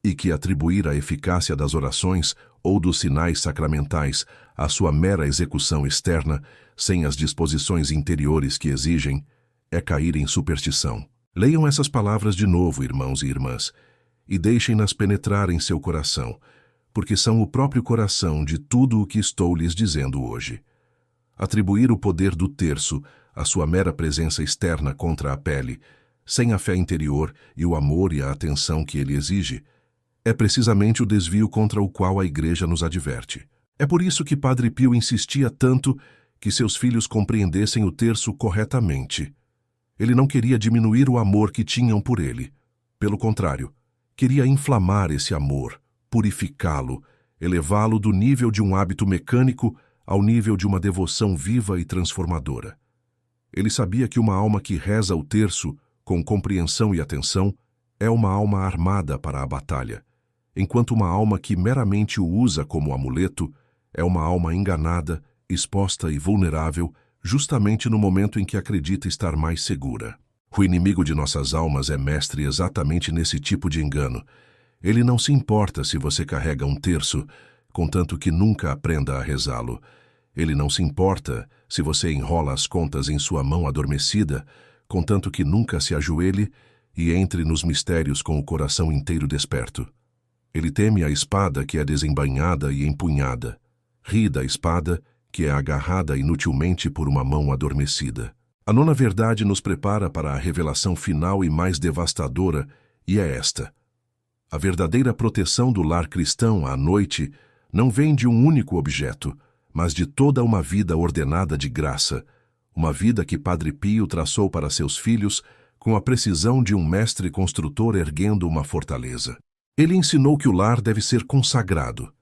e que atribuir a eficácia das orações ou dos sinais sacramentais à sua mera execução externa, sem as disposições interiores que exigem, é cair em superstição. Leiam essas palavras de novo, irmãos e irmãs, e deixem-nas penetrar em seu coração, porque são o próprio coração de tudo o que estou lhes dizendo hoje. Atribuir o poder do terço à sua mera presença externa contra a pele, sem a fé interior e o amor e a atenção que ele exige, é precisamente o desvio contra o qual a Igreja nos adverte. É por isso que Padre Pio insistia tanto que seus filhos compreendessem o terço corretamente. Ele não queria diminuir o amor que tinham por ele. Pelo contrário, queria inflamar esse amor, purificá-lo, elevá-lo do nível de um hábito mecânico ao nível de uma devoção viva e transformadora. Ele sabia que uma alma que reza o terço com compreensão e atenção é uma alma armada para a batalha, enquanto uma alma que meramente o usa como amuleto é uma alma enganada, exposta e vulnerável justamente no momento em que acredita estar mais segura. O inimigo de nossas almas é mestre exatamente nesse tipo de engano. Ele não se importa se você carrega um terço, contanto que nunca aprenda a rezá-lo. Ele não se importa se você enrola as contas em sua mão adormecida, contanto que nunca se ajoelhe e entre nos mistérios com o coração inteiro desperto. Ele teme a espada que é desembainhada e empunhada. Ri da espada que é agarrada inutilmente por uma mão adormecida. A nona verdade nos prepara para a revelação final e mais devastadora, e é esta. A verdadeira proteção do lar cristão à noite não vem de um único objeto, mas de toda uma vida ordenada de graça, uma vida que Padre Pio traçou para seus filhos com a precisão de um mestre construtor erguendo uma fortaleza. Ele ensinou que o lar deve ser consagrado,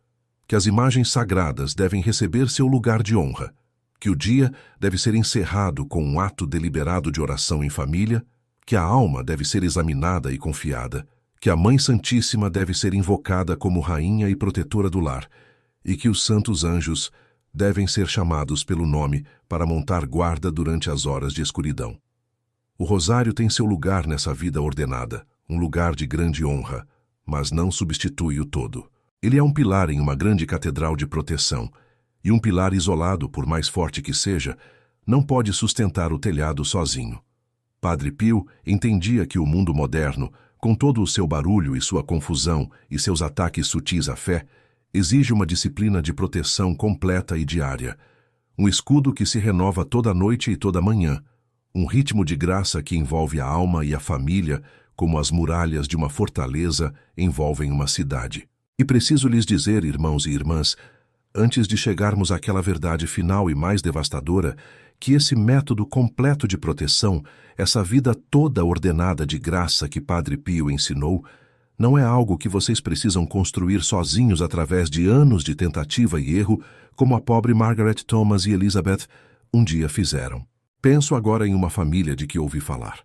que as imagens sagradas devem receber seu lugar de honra, que o dia deve ser encerrado com um ato deliberado de oração em família, que a alma deve ser examinada e confiada, que a Mãe Santíssima deve ser invocada como rainha e protetora do lar, e que os santos anjos devem ser chamados pelo nome para montar guarda durante as horas de escuridão. O rosário tem seu lugar nessa vida ordenada, um lugar de grande honra, mas não substitui o todo. Ele é um pilar em uma grande catedral de proteção, e um pilar isolado, por mais forte que seja, não pode sustentar o telhado sozinho. Padre Pio entendia que o mundo moderno, com todo o seu barulho e sua confusão e seus ataques sutis à fé, exige uma disciplina de proteção completa e diária, um escudo que se renova toda noite e toda manhã, um ritmo de graça que envolve a alma e a família, como as muralhas de uma fortaleza envolvem uma cidade. E preciso lhes dizer, irmãos e irmãs, antes de chegarmos àquela verdade final e mais devastadora, que esse método completo de proteção, essa vida toda ordenada de graça que Padre Pio ensinou, não é algo que vocês precisam construir sozinhos através de anos de tentativa e erro, como a pobre Margaret Thomas e Elizabeth um dia fizeram. Penso agora em uma família de que ouvi falar.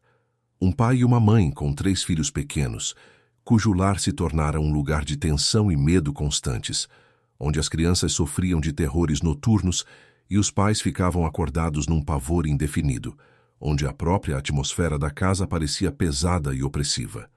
Um pai e uma mãe com 3 filhos pequenos, cujo lar se tornara um lugar de tensão e medo constantes, onde as crianças sofriam de terrores noturnos e os pais ficavam acordados num pavor indefinido, onde a própria atmosfera da casa parecia pesada e opressiva.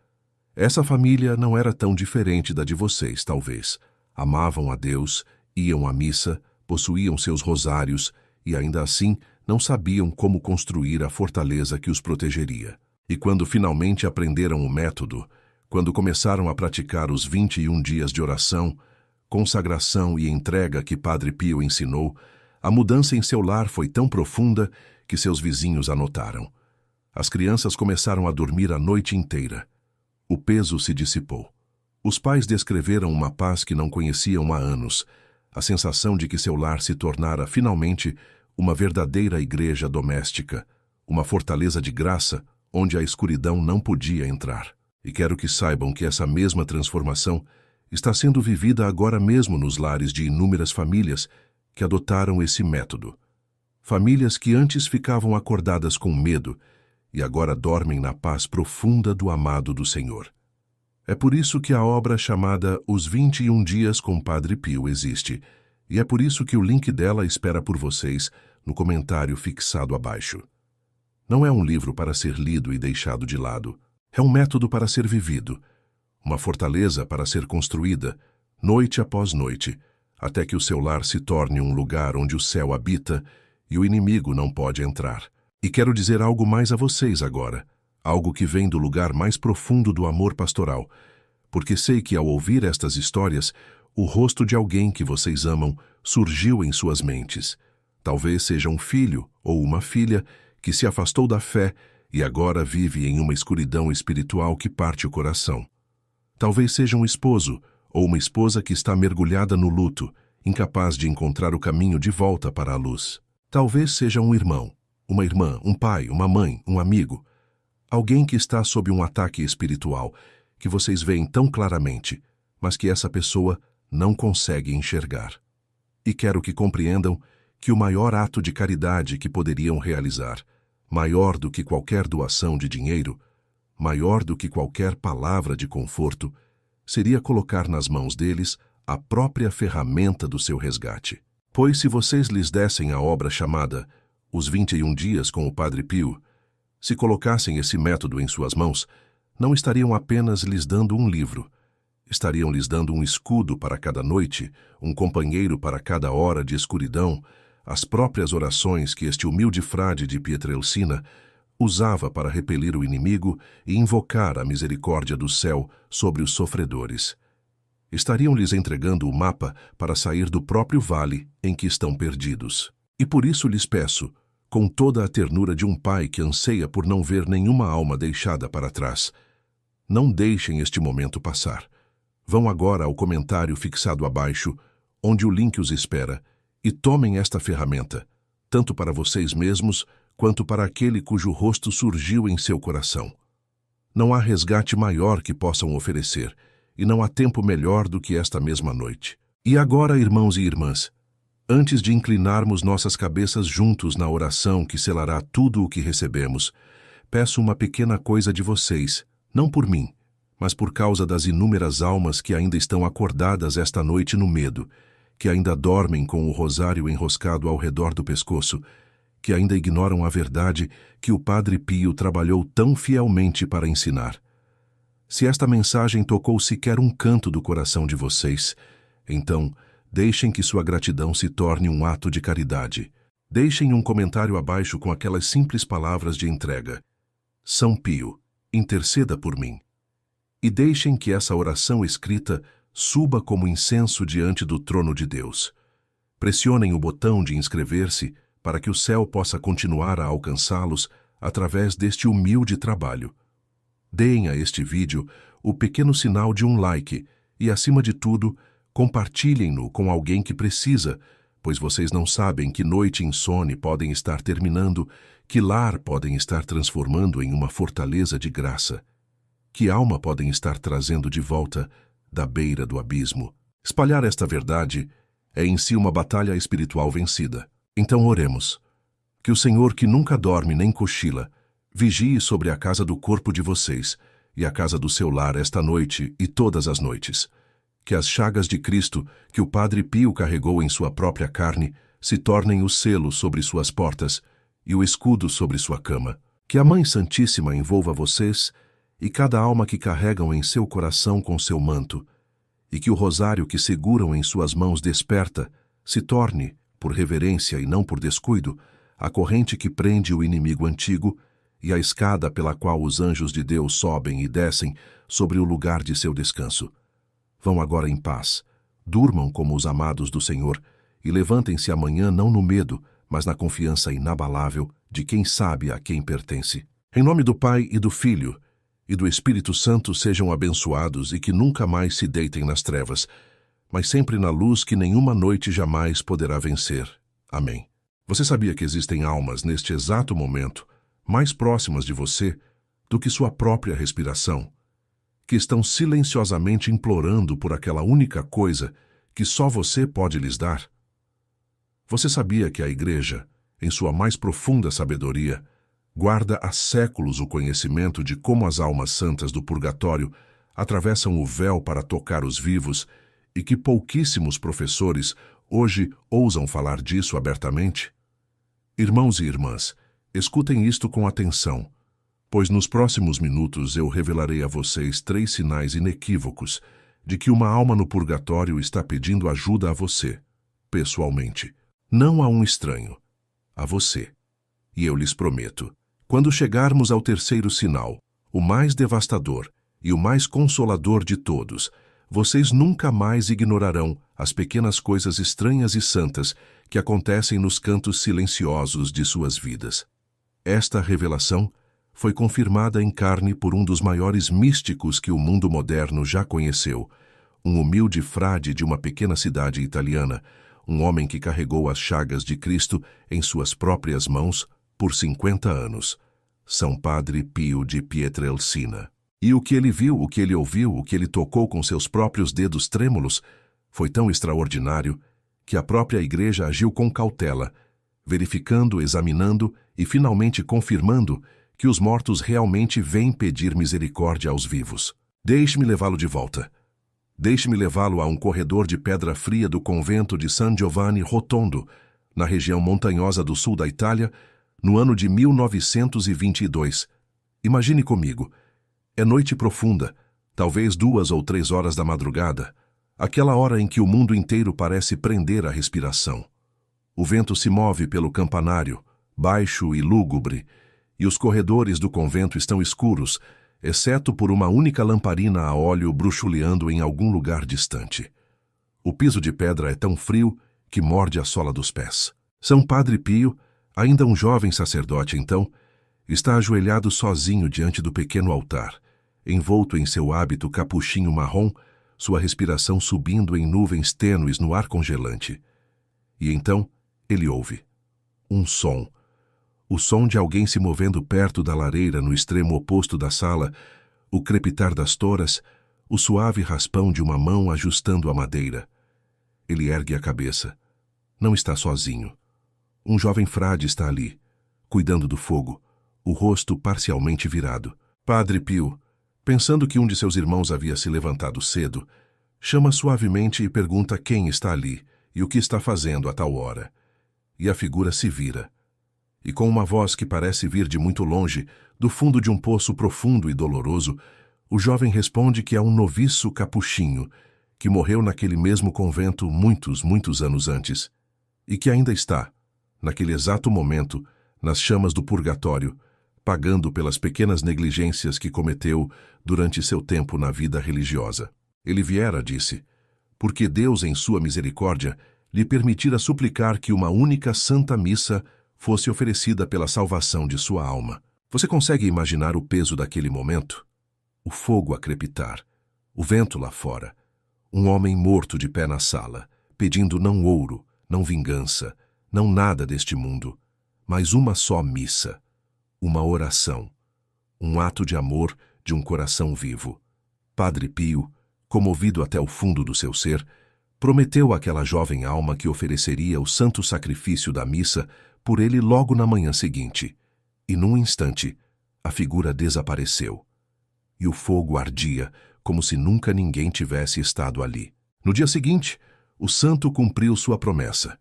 Essa família não era tão diferente da de vocês, talvez. Amavam a Deus, iam à missa, possuíam seus rosários e, ainda assim, não sabiam como construir a fortaleza que os protegeria. E quando finalmente aprenderam o método, quando começaram a praticar os 21 dias de oração, consagração e entrega que Padre Pio ensinou, a mudança em seu lar foi tão profunda que seus vizinhos a notaram. As crianças começaram a dormir a noite inteira. O peso se dissipou. Os pais descreveram uma paz que não conheciam há anos, a sensação de que seu lar se tornara finalmente uma verdadeira igreja doméstica, uma fortaleza de graça onde a escuridão não podia entrar. E quero que saibam que essa mesma transformação está sendo vivida agora mesmo nos lares de inúmeras famílias que adotaram esse método. Famílias que antes ficavam acordadas com medo e agora dormem na paz profunda do amado do Senhor. É por isso que a obra chamada Os 21 Dias com Padre Pio existe, e é por isso que o link dela espera por vocês no comentário fixado abaixo. Não é um livro para ser lido e deixado de lado. É um método para ser vivido, uma fortaleza para ser construída, noite após noite, até que o seu lar se torne um lugar onde o céu habita e o inimigo não pode entrar. E quero dizer algo mais a vocês agora, algo que vem do lugar mais profundo do amor pastoral, porque sei que ao ouvir estas histórias, o rosto de alguém que vocês amam surgiu em suas mentes. Talvez seja um filho ou uma filha que se afastou da fé e agora vive em uma escuridão espiritual que parte o coração. Talvez seja um esposo ou uma esposa que está mergulhada no luto, incapaz de encontrar o caminho de volta para a luz. Talvez seja um irmão, uma irmã, um pai, uma mãe, um amigo, alguém que está sob um ataque espiritual, que vocês veem tão claramente, mas que essa pessoa não consegue enxergar. E quero que compreendam que o maior ato de caridade que poderiam realizar, maior do que qualquer doação de dinheiro, maior do que qualquer palavra de conforto, seria colocar nas mãos deles a própria ferramenta do seu resgate. Pois se vocês lhes dessem a obra chamada Os 21 Dias com o Padre Pio, se colocassem esse método em suas mãos, não estariam apenas lhes dando um livro, estariam lhes dando um escudo para cada noite, um companheiro para cada hora de escuridão, as próprias orações que este humilde frade de Pietrelcina usava para repelir o inimigo e invocar a misericórdia do céu sobre os sofredores. Estariam lhes entregando o mapa para sair do próprio vale em que estão perdidos. E por isso lhes peço, com toda a ternura de um pai que anseia por não ver nenhuma alma deixada para trás, não deixem este momento passar. Vão agora ao comentário fixado abaixo, onde o link os espera, e tomem esta ferramenta, tanto para vocês mesmos quanto para aquele cujo rosto surgiu em seu coração. Não há resgate maior que possam oferecer, e não há tempo melhor do que esta mesma noite. E agora, irmãos e irmãs, antes de inclinarmos nossas cabeças juntos na oração que selará tudo o que recebemos, peço uma pequena coisa de vocês, não por mim, mas por causa das inúmeras almas que ainda estão acordadas esta noite no medo, que ainda dormem com o rosário enroscado ao redor do pescoço, que ainda ignoram a verdade que o Padre Pio trabalhou tão fielmente para ensinar. Se esta mensagem tocou sequer um canto do coração de vocês, então deixem que sua gratidão se torne um ato de caridade. Deixem um comentário abaixo com aquelas simples palavras de entrega. São Pio, interceda por mim. E deixem que essa oração escrita suba como incenso diante do trono de Deus. Pressionem o botão de inscrever-se para que o céu possa continuar a alcançá-los através deste humilde trabalho. Deem a este vídeo o pequeno sinal de um like e, acima de tudo, compartilhem-no com alguém que precisa, pois vocês não sabem que noite insone podem estar terminando, que lar podem estar transformando em uma fortaleza de graça, que alma podem estar trazendo de volta da beira do abismo. Espalhar esta verdade é em si uma batalha espiritual vencida. Então oremos. Que o Senhor, que nunca dorme nem cochila, vigie sobre a casa do corpo de vocês e a casa do seu lar esta noite e todas as noites. Que as chagas de Cristo, que o Padre Pio carregou em sua própria carne, se tornem o selo sobre suas portas e o escudo sobre sua cama. Que a Mãe Santíssima envolva vocês e cada alma que carregam em seu coração com seu manto, e que o rosário que seguram em suas mãos desperta se torne, por reverência e não por descuido, a corrente que prende o inimigo antigo e a escada pela qual os anjos de Deus sobem e descem sobre o lugar de seu descanso. Vão agora em paz, durmam como os amados do Senhor e levantem-se amanhã não no medo, mas na confiança inabalável de quem sabe a quem pertence. Em nome do Pai e do Filho e do Espírito Santo sejam abençoados e que nunca mais se deitem nas trevas, mas sempre na luz que nenhuma noite jamais poderá vencer. Amém. Você sabia que existem almas neste exato momento, mais próximas de você do que sua própria respiração, que estão silenciosamente implorando por aquela única coisa que só você pode lhes dar? Você sabia que a Igreja, em sua mais profunda sabedoria, guarda há séculos o conhecimento de como as almas santas do purgatório atravessam o véu para tocar os vivos e que pouquíssimos professores hoje ousam falar disso abertamente? Irmãos e irmãs, escutem isto com atenção, pois nos próximos minutos eu revelarei a vocês 3 sinais inequívocos de que uma alma no purgatório está pedindo ajuda a você, pessoalmente. Não a um estranho, a você. E eu lhes prometo, quando chegarmos ao 3º sinal, o mais devastador e o mais consolador de todos, vocês nunca mais ignorarão as pequenas coisas estranhas e santas que acontecem nos cantos silenciosos de suas vidas. Esta revelação foi confirmada em carne por um dos maiores místicos que o mundo moderno já conheceu, um humilde frade de uma pequena cidade italiana, um homem que carregou as chagas de Cristo em suas próprias mãos por 50 anos, São Padre Pio de Pietrelcina. E o que ele viu, o que ele ouviu, o que ele tocou com seus próprios dedos trêmulos foi tão extraordinário que a própria Igreja agiu com cautela, verificando, examinando e finalmente confirmando que os mortos realmente vêm pedir misericórdia aos vivos. Deixe-me levá-lo de volta. Deixe-me levá-lo a um corredor de pedra fria do convento de San Giovanni Rotondo, na região montanhosa do sul da Itália, no ano de 1922. Imagine comigo. É noite profunda, talvez 2 ou 3 horas da madrugada, aquela hora em que o mundo inteiro parece prender a respiração. O vento se move pelo campanário, baixo e lúgubre, e os corredores do convento estão escuros, exceto por uma única lamparina a óleo bruxuleando em algum lugar distante. O piso de pedra é tão frio que morde a sola dos pés. São Padre Pio, ainda um jovem sacerdote então, está ajoelhado sozinho diante do pequeno altar, envolto em seu hábito capuchinho marrom, sua respiração subindo em nuvens tênues no ar congelante. E então ele ouve um som. O som de alguém se movendo perto da lareira no extremo oposto da sala, o crepitar das toras, o suave raspão de uma mão ajustando a madeira. Ele ergue a cabeça. Não está sozinho. Um jovem frade está ali, cuidando do fogo, o rosto parcialmente virado. Padre Pio, pensando que um de seus irmãos havia se levantado cedo, chama suavemente e pergunta quem está ali e o que está fazendo a tal hora. E a figura se vira. E com uma voz que parece vir de muito longe, do fundo de um poço profundo e doloroso, o jovem responde que é um noviço capuchinho, que morreu naquele mesmo convento muitos anos antes, e que ainda está, naquele exato momento, nas chamas do purgatório, pagando pelas pequenas negligências que cometeu durante seu tempo na vida religiosa. Ele viera, disse, porque Deus, em sua misericórdia, lhe permitira suplicar que uma única santa missa fosse oferecida pela salvação de sua alma. Você consegue imaginar o peso daquele momento? O fogo a crepitar, o vento lá fora, um homem morto de pé na sala, pedindo não ouro, não vingança, não nada deste mundo, mas uma só missa, uma oração, um ato de amor de um coração vivo. Padre Pio, comovido até o fundo do seu ser, prometeu àquela jovem alma que ofereceria o santo sacrifício da missa por ele logo na manhã seguinte, e num instante a figura desapareceu, e o fogo ardia como se nunca ninguém tivesse estado ali. No dia seguinte, o santo cumpriu sua promessa,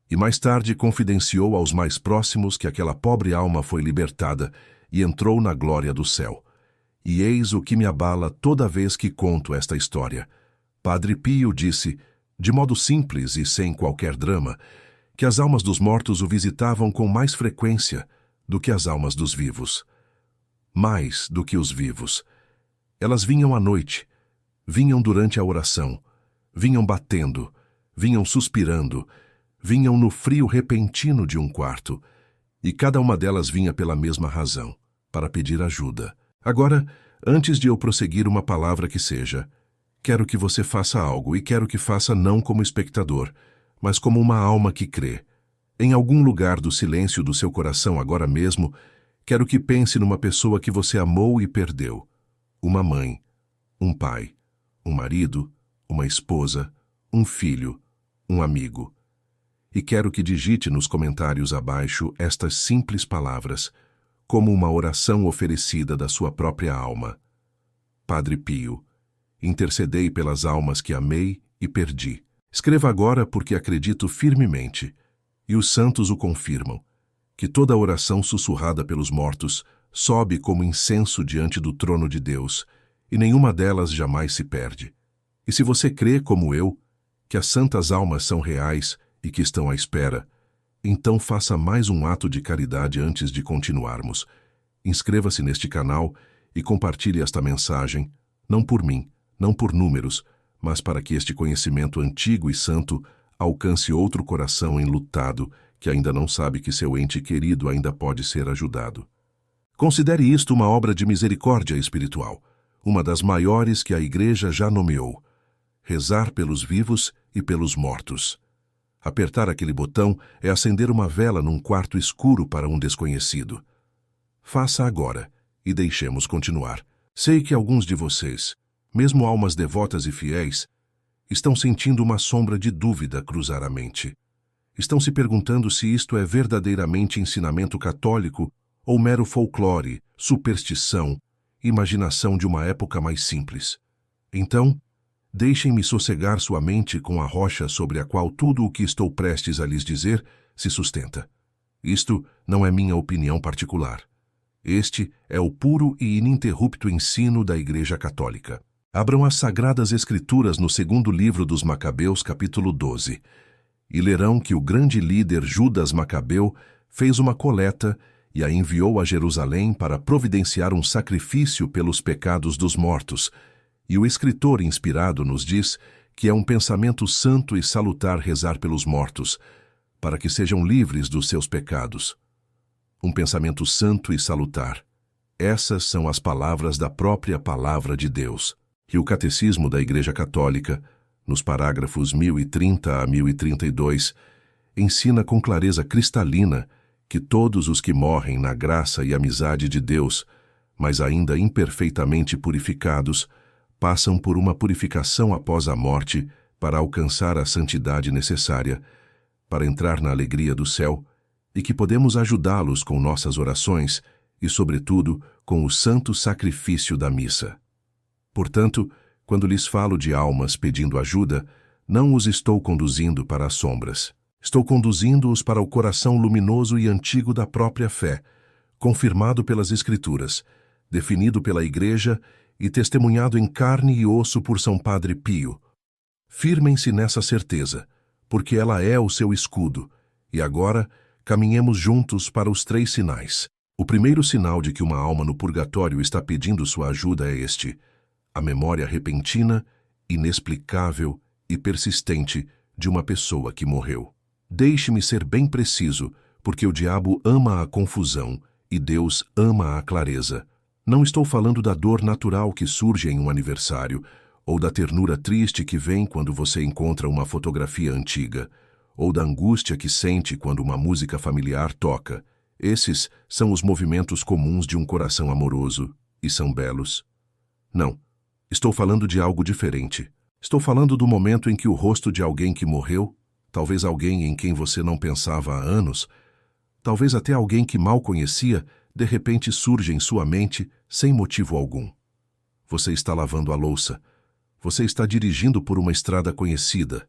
e mais tarde confidenciou aos mais próximos que aquela pobre alma foi libertada e entrou na glória do céu. E eis o que me abala toda vez que conto esta história. Padre Pio disse, de modo simples e sem qualquer drama, que as almas dos mortos o visitavam com mais frequência do que as almas dos vivos. Mais do que os vivos. Elas vinham à noite, vinham durante a oração, vinham batendo, vinham suspirando, vinham no frio repentino de um quarto, e cada uma delas vinha pela mesma razão, para pedir ajuda. Agora, Antes de eu prosseguir uma palavra que seja, quero que você faça algo, e quero que faça não como espectador, mas como uma alma que crê. Em algum lugar do silêncio do seu coração agora mesmo, quero que pense numa pessoa que você amou e perdeu. Uma mãe, um pai, um marido, uma esposa, um filho, um amigo. E quero que digite nos comentários abaixo estas simples palavras, como uma oração oferecida da sua própria alma. Padre Pio, intercedei pelas almas que amei e perdi. Escreva agora porque acredito firmemente, e os santos o confirmam, que toda oração sussurrada pelos mortos sobe como incenso diante do trono de Deus, e nenhuma delas jamais se perde. E se você crê, como eu, que as santas almas são reais e que estão à espera, então faça mais um ato de caridade antes de continuarmos. Inscreva-se neste canal e compartilhe esta mensagem, não por mim, não por números, mas para que este conhecimento antigo e santo alcance outro coração enlutado que ainda não sabe que seu ente querido ainda pode ser ajudado. Considere isto uma obra de misericórdia espiritual, uma das maiores que a Igreja já nomeou: rezar pelos vivos e pelos mortos. Apertar aquele botão é acender uma vela num quarto escuro para um desconhecido. Faça agora e deixemos continuar. Sei que alguns de vocês, mesmo almas devotas e fiéis, estão sentindo uma sombra de dúvida cruzar a mente. Estão se perguntando se isto é verdadeiramente ensinamento católico ou mero folclore, superstição, imaginação de uma época mais simples. Então, deixem-me sossegar sua mente com a rocha sobre a qual tudo o que estou prestes a lhes dizer se sustenta. Isto não é minha opinião particular. Este é o puro e ininterrupto ensino da Igreja Católica. Abram as Sagradas Escrituras no segundo livro dos Macabeus, capítulo 12, e lerão que o grande líder Judas Macabeu fez uma coleta e a enviou a Jerusalém para providenciar um sacrifício pelos pecados dos mortos, e o escritor inspirado nos diz que é um pensamento santo e salutar rezar pelos mortos, para que sejam livres dos seus pecados. Um pensamento santo e salutar. Essas são as palavras da própria Palavra de Deus. E o Catecismo da Igreja Católica, nos parágrafos 1030 a 1032, ensina com clareza cristalina que todos os que morrem na graça e amizade de Deus, mas ainda imperfeitamente purificados, passam por uma purificação após a morte para alcançar a santidade necessária, para entrar na alegria do céu, e que podemos ajudá-los com nossas orações e, sobretudo, com o santo sacrifício da missa. Portanto, quando lhes falo de almas pedindo ajuda, não os estou conduzindo para as sombras. Estou conduzindo-os para o coração luminoso e antigo da própria fé, confirmado pelas Escrituras, definido pela Igreja e testemunhado em carne e osso por São Padre Pio. Firmem-se nessa certeza, porque ela é o seu escudo, e agora caminhemos juntos para os 3 sinais. O primeiro sinal de que uma alma no purgatório está pedindo sua ajuda é este: a memória repentina, inexplicável e persistente de uma pessoa que morreu. Deixe-me ser bem preciso, porque o diabo ama a confusão e Deus ama a clareza. Não estou falando da dor natural que surge em um aniversário, ou da ternura triste que vem quando você encontra uma fotografia antiga, ou da angústia que sente quando uma música familiar toca. Esses são os movimentos comuns de um coração amoroso, e são belos. Não, estou falando de algo diferente. Estou falando do momento em que o rosto de alguém que morreu, talvez alguém em quem você não pensava há anos, talvez até alguém que mal conhecia, de repente surge em sua mente sem motivo algum. Você está lavando a louça. Você está dirigindo por uma estrada conhecida.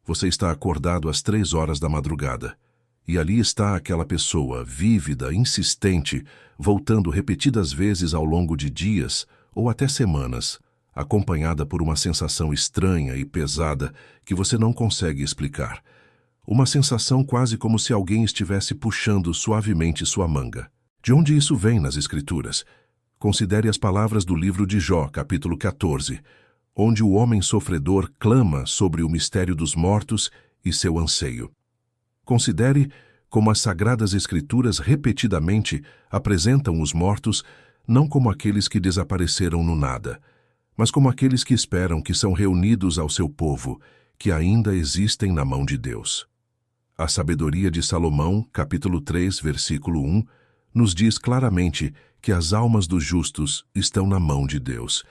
Você está acordado às 3 horas da madrugada. E ali está aquela pessoa, vívida, insistente, voltando repetidas vezes ao longo de dias ou até semanas, acompanhada por uma sensação estranha e pesada que você não consegue explicar. Uma sensação quase como se alguém estivesse puxando suavemente sua manga. De onde isso vem nas Escrituras? Considere as palavras do livro de Jó, capítulo 14, onde o homem sofredor clama sobre o mistério dos mortos e seu anseio. Considere como as Sagradas Escrituras repetidamente apresentam os mortos não como aqueles que desapareceram no nada, mas como aqueles que esperam que são reunidos ao seu povo, que ainda existem na mão de Deus. A sabedoria de Salomão, capítulo 3, versículo 1, nos diz claramente que as almas dos justos estão na mão de Deus,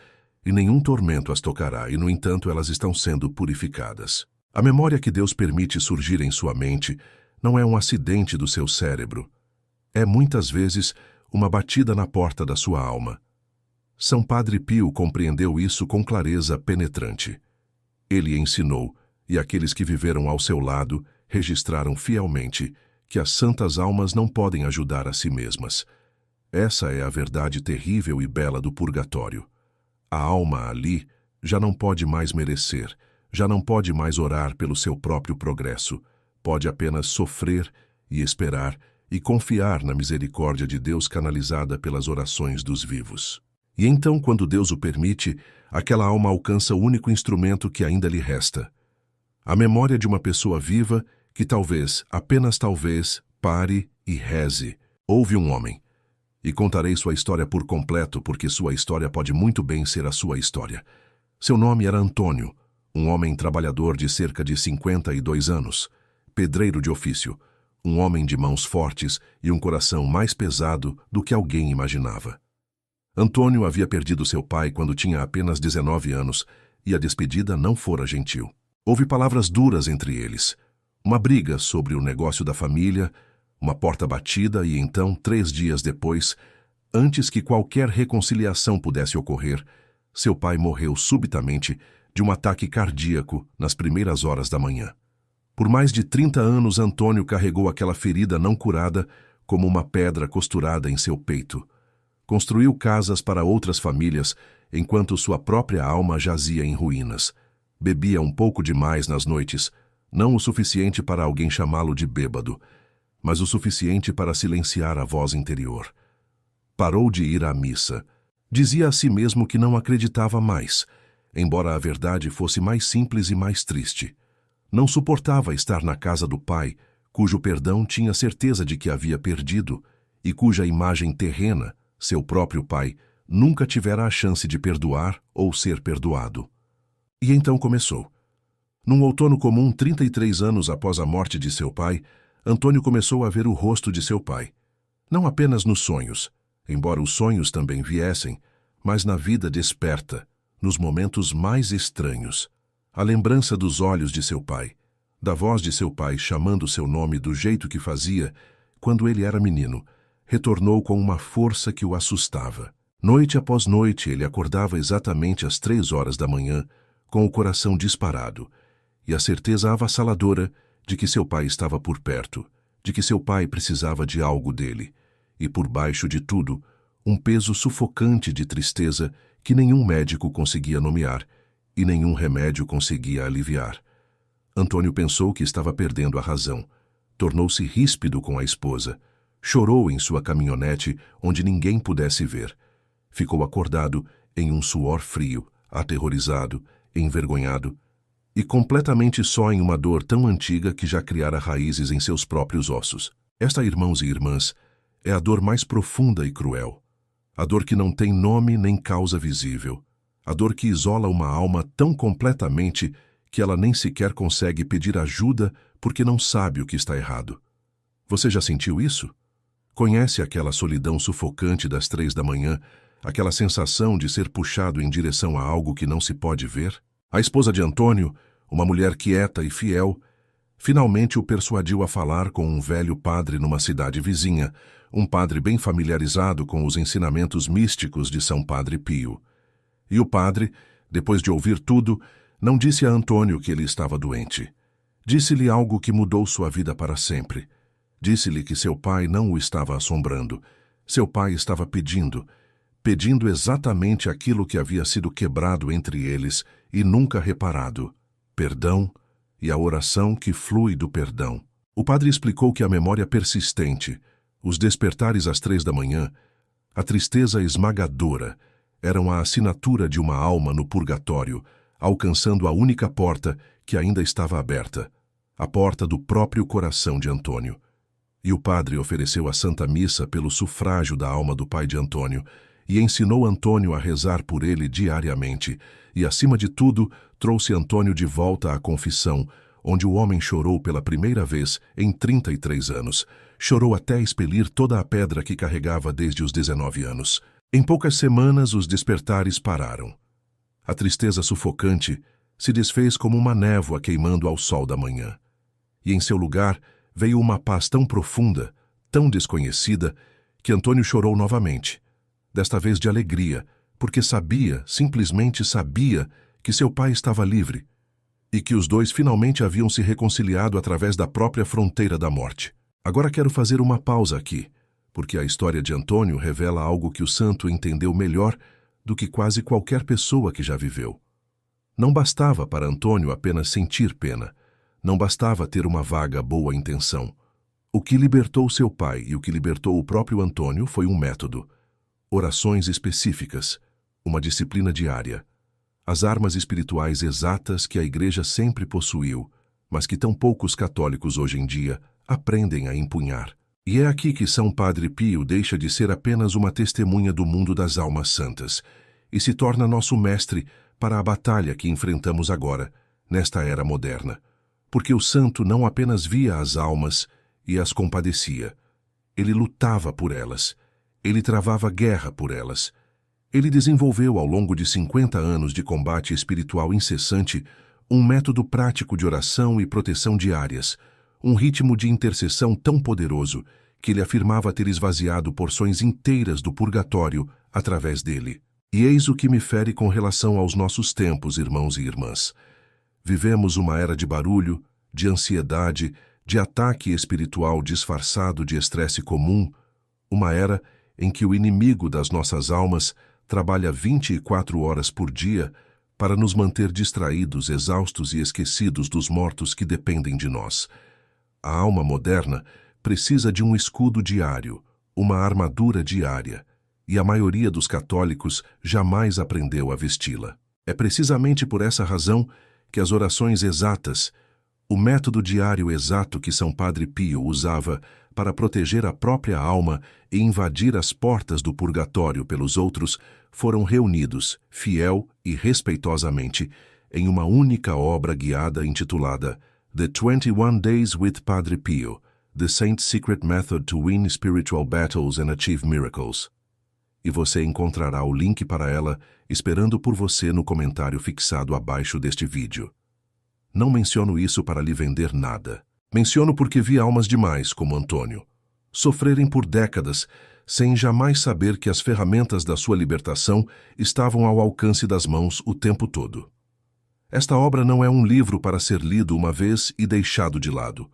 e nenhum tormento as tocará, e no entanto elas estão sendo purificadas. A memória que Deus permite surgir em sua mente não é um acidente do seu cérebro. É muitas vezes uma batida na porta da sua alma. São Padre Pio compreendeu isso com clareza penetrante. Ele ensinou, e aqueles que viveram ao seu lado registraram fielmente, que as santas almas não podem ajudar a si mesmas. Essa é a verdade terrível e bela do purgatório. A alma ali já não pode mais merecer, já não pode mais orar pelo seu próprio progresso, pode apenas sofrer e esperar e confiar na misericórdia de Deus canalizada pelas orações dos vivos. E então, quando Deus o permite, aquela alma alcança o único instrumento que ainda lhe resta. A memória de uma pessoa viva que talvez, apenas talvez, pare e reze. Houve um homem. E contarei sua história por completo, porque sua história pode muito bem ser a sua história. Seu nome era Antônio, um homem trabalhador de cerca de 52 anos, pedreiro de ofício, um homem de mãos fortes e um coração mais pesado do que alguém imaginava. Antônio havia perdido seu pai quando tinha apenas 19 anos e a despedida não fora gentil. Houve palavras duras entre eles, uma briga sobre o negócio da família, uma porta batida e então, 3 dias depois, antes que qualquer reconciliação pudesse ocorrer, seu pai morreu subitamente de um ataque cardíaco nas primeiras horas da manhã. Por mais de 30 anos, Antônio carregou aquela ferida não curada como uma pedra costurada em seu peito. Construiu casas para outras famílias, enquanto sua própria alma jazia em ruínas. Bebia um pouco demais nas noites, não o suficiente para alguém chamá-lo de bêbado, mas o suficiente para silenciar a voz interior. Parou de ir à missa. Dizia a si mesmo que não acreditava mais, embora a verdade fosse mais simples e mais triste. Não suportava estar na casa do pai, cujo perdão tinha certeza de que havia perdido e cuja imagem terrena, seu próprio pai, nunca tivera a chance de perdoar ou ser perdoado. E então começou. Num outono comum, 33 anos após a morte de seu pai, Antônio começou a ver o rosto de seu pai. Não apenas nos sonhos, embora os sonhos também viessem, mas na vida desperta, nos momentos mais estranhos. A lembrança dos olhos de seu pai, da voz de seu pai chamando seu nome do jeito que fazia, quando ele era menino, retornou com uma força que o assustava. Noite após noite, ele acordava exatamente às 3 horas da manhã, com o coração disparado, e a certeza avassaladora de que seu pai estava por perto, de que seu pai precisava de algo dele, e por baixo de tudo, um peso sufocante de tristeza que nenhum médico conseguia nomear e nenhum remédio conseguia aliviar. Antônio pensou que estava perdendo a razão. Tornou-se ríspido com a esposa. Chorou em sua caminhonete onde ninguém pudesse ver. Ficou acordado em um suor frio, aterrorizado, envergonhado e completamente só em uma dor tão antiga que já criara raízes em seus próprios ossos. Esta, irmãos e irmãs, é a dor mais profunda e cruel. A dor que não tem nome nem causa visível. A dor que isola uma alma tão completamente que ela nem sequer consegue pedir ajuda porque não sabe o que está errado. Você já sentiu isso? Conhece aquela solidão sufocante das 3 da manhã, aquela sensação de ser puxado em direção a algo que não se pode ver? A esposa de Antônio, uma mulher quieta e fiel, finalmente o persuadiu a falar com um velho padre numa cidade vizinha, um padre bem familiarizado com os ensinamentos místicos de São Padre Pio. E o padre, depois de ouvir tudo, não disse a Antônio que ele estava doente. Disse-lhe algo que mudou sua vida para sempre. Disse-lhe que seu pai não o estava assombrando. Seu pai estava pedindo exatamente aquilo que havia sido quebrado entre eles e nunca reparado: perdão e a oração que flui do perdão. O padre explicou que a memória persistente, os despertares às 3 da manhã, a tristeza esmagadora, eram a assinatura de uma alma no purgatório, alcançando a única porta que ainda estava aberta, a porta do próprio coração de Antônio. E o padre ofereceu a Santa Missa pelo sufrágio da alma do pai de Antônio, e ensinou Antônio a rezar por ele diariamente, e, acima de tudo, trouxe Antônio de volta à confissão, onde o homem chorou pela primeira vez em 33 anos. Chorou até expelir toda a pedra que carregava desde os 19 anos. Em poucas semanas, os despertares pararam. A tristeza sufocante se desfez como uma névoa queimando ao sol da manhã. E em seu lugar veio uma paz tão profunda, tão desconhecida, que Antônio chorou novamente, desta vez de alegria, porque sabia, simplesmente sabia, que seu pai estava livre e que os dois finalmente haviam se reconciliado através da própria fronteira da morte. Agora quero fazer uma pausa aqui, porque a história de Antônio revela algo que o santo entendeu melhor do que quase qualquer pessoa que já viveu. Não bastava para Antônio apenas sentir pena, não bastava ter uma vaga boa intenção. O que libertou seu pai e o que libertou o próprio Antônio foi um método, orações específicas, uma disciplina diária, as armas espirituais exatas que a Igreja sempre possuiu, mas que tão poucos católicos hoje em dia aprendem a empunhar. E é aqui que São Padre Pio deixa de ser apenas uma testemunha do mundo das almas santas e se torna nosso mestre para a batalha que enfrentamos agora, nesta era moderna. Porque o santo não apenas via as almas e as compadecia. Ele lutava por elas. Ele travava guerra por elas. Ele desenvolveu, ao longo de 50 anos de combate espiritual incessante, um método prático de oração e proteção diárias, um ritmo de intercessão tão poderoso que ele afirmava ter esvaziado porções inteiras do purgatório através dele. E eis o que me fere com relação aos nossos tempos, irmãos e irmãs. Vivemos uma era de barulho, de ansiedade, de ataque espiritual disfarçado de estresse comum, uma era em que o inimigo das nossas almas trabalha 24 horas por dia para nos manter distraídos, exaustos e esquecidos dos mortos que dependem de nós. A alma moderna precisa de um escudo diário, uma armadura diária, e a maioria dos católicos jamais aprendeu a vesti-la. É precisamente por essa razão que as orações exatas, o método diário exato que São Padre Pio usava para proteger a própria alma e invadir as portas do purgatório pelos outros, foram reunidos, fiel e respeitosamente, em uma única obra guiada intitulada The 21 Days with Padre Pio, The Saint's Secret Method to Win Spiritual Battles and Achieve Miracles. E você encontrará o link para ela esperando por você no comentário fixado abaixo deste vídeo. Não menciono isso para lhe vender nada. Menciono porque vi almas demais, como Antônio, sofrerem por décadas sem jamais saber que as ferramentas da sua libertação estavam ao alcance das mãos o tempo todo. Esta obra não é um livro para ser lido uma vez e deixado de lado.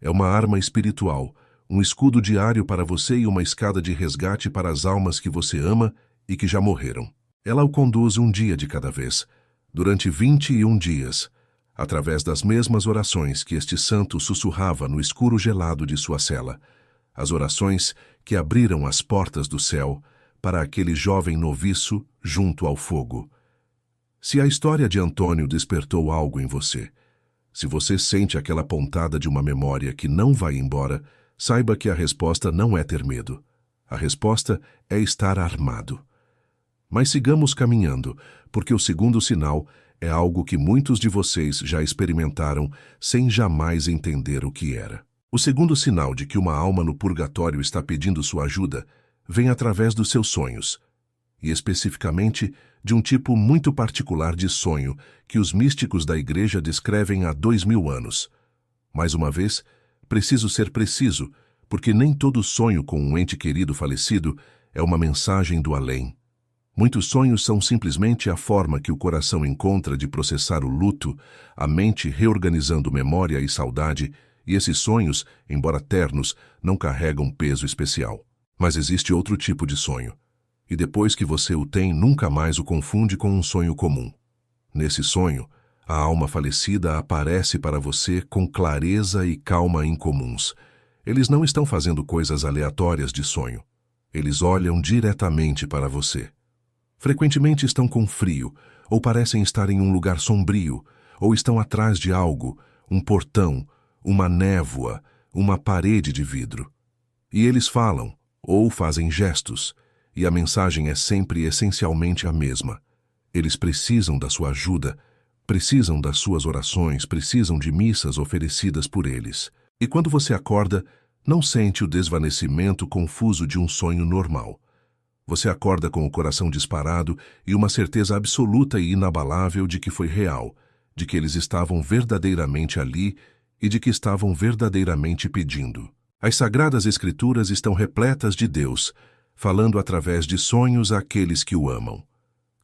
É uma arma espiritual, um escudo diário para você e uma escada de resgate para as almas que você ama e que já morreram. Ela o conduz um dia de cada vez, durante 21 dias, através das mesmas orações que este santo sussurrava no escuro gelado de sua cela, as orações que abriram as portas do céu para aquele jovem noviço junto ao fogo. Se a história de Antônio despertou algo em você, se você sente aquela pontada de uma memória que não vai embora, saiba que a resposta não é ter medo. A resposta é estar armado. Mas sigamos caminhando, porque o segundo sinal é algo que muitos de vocês já experimentaram sem jamais entender o que era. O segundo sinal de que uma alma no purgatório está pedindo sua ajuda vem através dos seus sonhos, e especificamente de um tipo muito particular de sonho que os místicos da Igreja descrevem há 2000 anos. Mais uma vez, preciso ser preciso, porque nem todo sonho com um ente querido falecido é uma mensagem do além. Muitos sonhos são simplesmente a forma que o coração encontra de processar o luto, a mente reorganizando memória e saudade, e esses sonhos, embora ternos, não carregam peso especial. Mas existe outro tipo de sonho, e depois que você o tem, nunca mais o confunde com um sonho comum. Nesse sonho, a alma falecida aparece para você com clareza e calma incomuns. Eles não estão fazendo coisas aleatórias de sonho. Eles olham diretamente para você. Frequentemente estão com frio, ou parecem estar em um lugar sombrio, ou estão atrás de algo, um portão, uma névoa, uma parede de vidro. E eles falam, ou fazem gestos. e a mensagem é sempre essencialmente a mesma. Eles precisam da sua ajuda, precisam das suas orações, precisam de missas oferecidas por eles. E quando você acorda, não sente o desvanecimento confuso de um sonho normal. Você acorda com o coração disparado e uma certeza absoluta e inabalável de que foi real, de que eles estavam verdadeiramente ali e de que estavam verdadeiramente pedindo. As Sagradas Escrituras estão repletas de Deus, falando através de sonhos àqueles que o amam.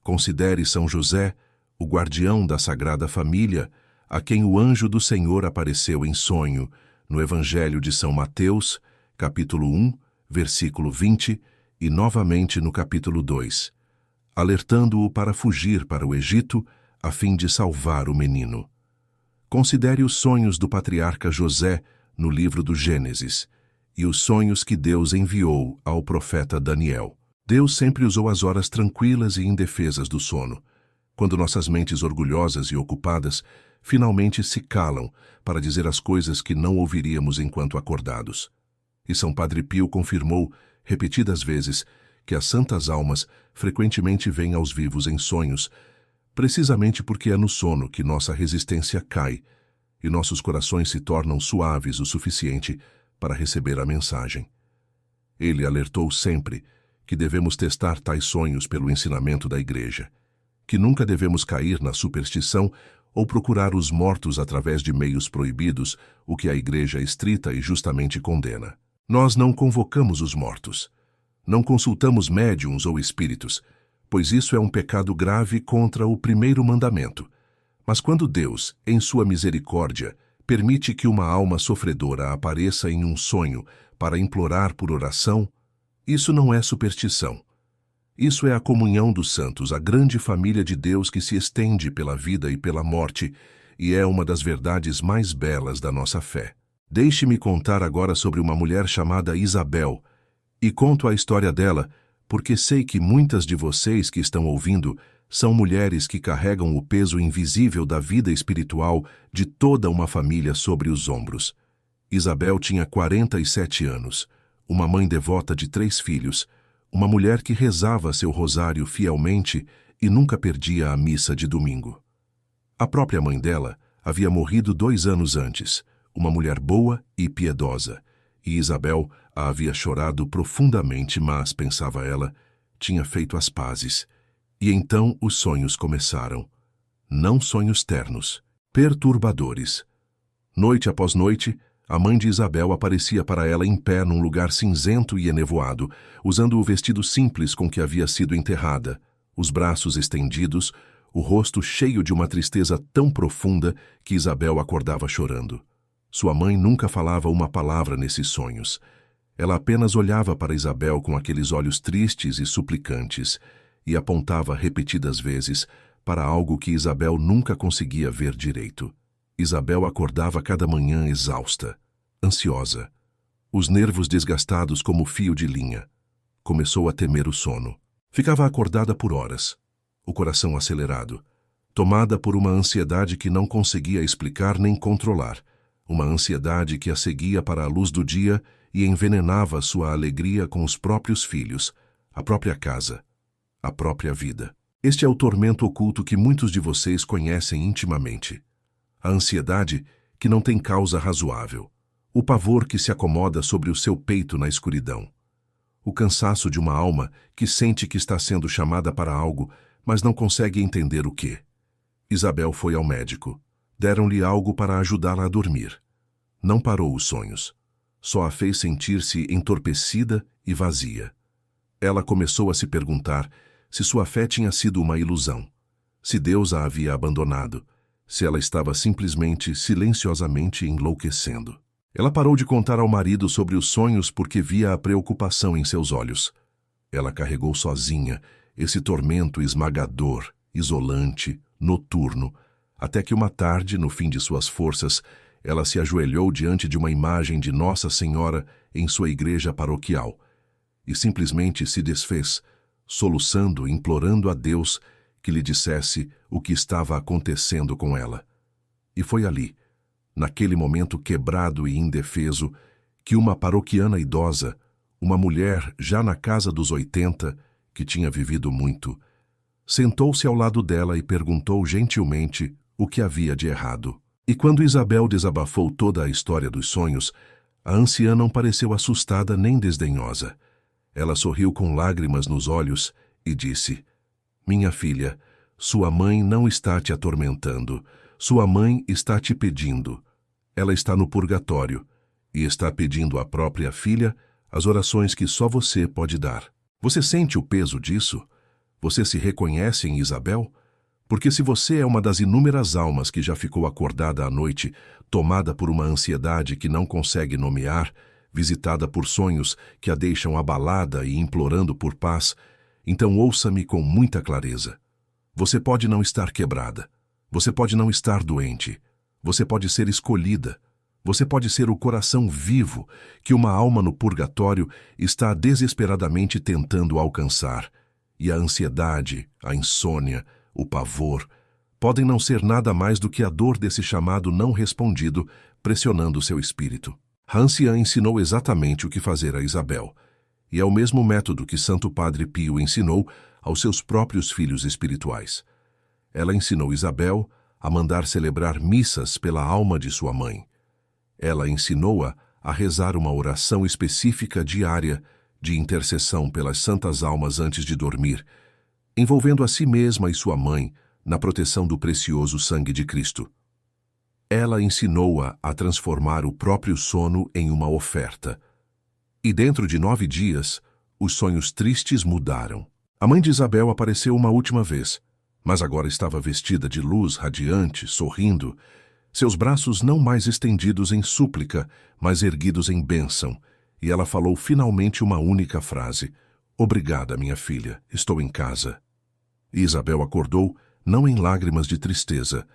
Considere São José, o guardião da Sagrada Família, a quem o anjo do Senhor apareceu em sonho, no Evangelho de São Mateus, capítulo 1, versículo 20, e novamente no capítulo 2, alertando-o para fugir para o Egito, a fim de salvar o menino. Considere os sonhos do patriarca José no livro do Gênesis, e os sonhos que Deus enviou ao profeta Daniel. Deus sempre usou as horas tranquilas e indefesas do sono, quando nossas mentes orgulhosas e ocupadas finalmente se calam para dizer as coisas que não ouviríamos enquanto acordados. E São Padre Pio confirmou, repetidas vezes, que as santas almas frequentemente vêm aos vivos em sonhos, precisamente porque é no sono que nossa resistência cai e nossos corações se tornam suaves o suficiente para receber a mensagem. Ele alertou sempre que devemos testar tais sonhos pelo ensinamento da Igreja, que nunca devemos cair na superstição ou procurar os mortos através de meios proibidos, o que a Igreja estrita e justamente condena. Nós não convocamos os mortos, não consultamos médiuns ou espíritos, pois isso é um pecado grave contra o primeiro mandamento. Mas quando Deus, em sua misericórdia, permite que uma alma sofredora apareça em um sonho para implorar por oração, isso não é superstição. Isso é a comunhão dos santos, a grande família de Deus que se estende pela vida e pela morte, e é uma das verdades mais belas da nossa fé. Deixe-me contar agora sobre uma mulher chamada Isabel, e conto a história dela porque sei que muitas de vocês que estão ouvindo são mulheres que carregam o peso invisível da vida espiritual de toda uma família sobre os ombros. Isabel tinha 47 anos, uma mãe devota de 3 filhos, uma mulher que rezava seu rosário fielmente e nunca perdia a missa de domingo. A própria mãe dela havia morrido 2 anos antes, uma mulher boa e piedosa, e Isabel a havia chorado profundamente, mas, pensava ela, tinha feito as pazes. E então os sonhos começaram. Não sonhos ternos, perturbadores. Noite após noite, a mãe de Isabel aparecia para ela em pé num lugar cinzento e enevoado, usando o vestido simples com que havia sido enterrada, os braços estendidos, o rosto cheio de uma tristeza tão profunda que Isabel acordava chorando. Sua mãe nunca falava uma palavra nesses sonhos. Ela apenas olhava para Isabel com aqueles olhos tristes e suplicantes e apontava repetidas vezes para algo que Isabel nunca conseguia ver direito. Isabel acordava cada manhã exausta, ansiosa, os nervos desgastados como fio de linha. Começou a temer o sono. Ficava acordada por horas, o coração acelerado, tomada por uma ansiedade que não conseguia explicar nem controlar, uma ansiedade que a seguia para a luz do dia e envenenava sua alegria com os próprios filhos, a própria casa, a própria vida. Este é o tormento oculto que muitos de vocês conhecem intimamente. A ansiedade que não tem causa razoável, o pavor que se acomoda sobre o seu peito na escuridão, o cansaço de uma alma que sente que está sendo chamada para algo, mas não consegue entender o que. Isabel foi ao médico. Deram-lhe algo para ajudá-la a dormir. Não parou os sonhos. Só a fez sentir-se entorpecida e vazia. Ela começou a se perguntar se sua fé tinha sido uma ilusão, se Deus a havia abandonado, se ela estava simplesmente, silenciosamente enlouquecendo. Ela parou de contar ao marido sobre os sonhos porque via a preocupação em seus olhos. Ela carregou sozinha esse tormento esmagador, isolante, noturno, até que uma tarde, no fim de suas forças, ela se ajoelhou diante de uma imagem de Nossa Senhora em sua igreja paroquial e simplesmente se desfez, soluçando, implorando a Deus que lhe dissesse o que estava acontecendo com ela. E foi ali, naquele momento quebrado e indefeso, que uma paroquiana idosa, uma mulher já na casa dos 80, que tinha vivido muito, sentou-se ao lado dela e perguntou gentilmente o que havia de errado. E quando Isabel desabafou toda a história dos sonhos, a anciã não pareceu assustada nem desdenhosa. Ela sorriu com lágrimas nos olhos e disse: "Minha filha, sua mãe não está te atormentando. Sua mãe está te pedindo. Ela está no purgatório e está pedindo à própria filha as orações que só você pode dar. Você sente o peso disso? Você se reconhece em Isabel? Porque se você é uma das inúmeras almas que já ficou acordada à noite, tomada por uma ansiedade que não consegue nomear, visitada por sonhos que a deixam abalada e implorando por paz, então ouça-me com muita clareza. Você pode não estar quebrada. Você pode não estar doente. Você pode ser escolhida. Você pode ser o coração vivo que uma alma no purgatório está desesperadamente tentando alcançar. E a ansiedade, a insônia, o pavor, podem não ser nada mais do que a dor desse chamado não respondido, pressionando seu espírito. A anciã ensinou exatamente o que fazer a Isabel, e é o mesmo método que Santo Padre Pio ensinou aos seus próprios filhos espirituais. Ela ensinou Isabel a mandar celebrar missas pela alma de sua mãe. Ela ensinou-a a rezar uma oração específica diária de intercessão pelas santas almas antes de dormir, envolvendo a si mesma e sua mãe na proteção do precioso sangue de Cristo. Ela ensinou-a a transformar o próprio sono em uma oferta. E dentro de 9 dias, os sonhos tristes mudaram. A mãe de Isabel apareceu uma última vez, mas agora estava vestida de luz radiante, sorrindo, seus braços não mais estendidos em súplica, mas erguidos em bênção, e ela falou finalmente uma única frase: "Obrigada, minha filha, estou em casa." E Isabel acordou, não em lágrimas de tristeza,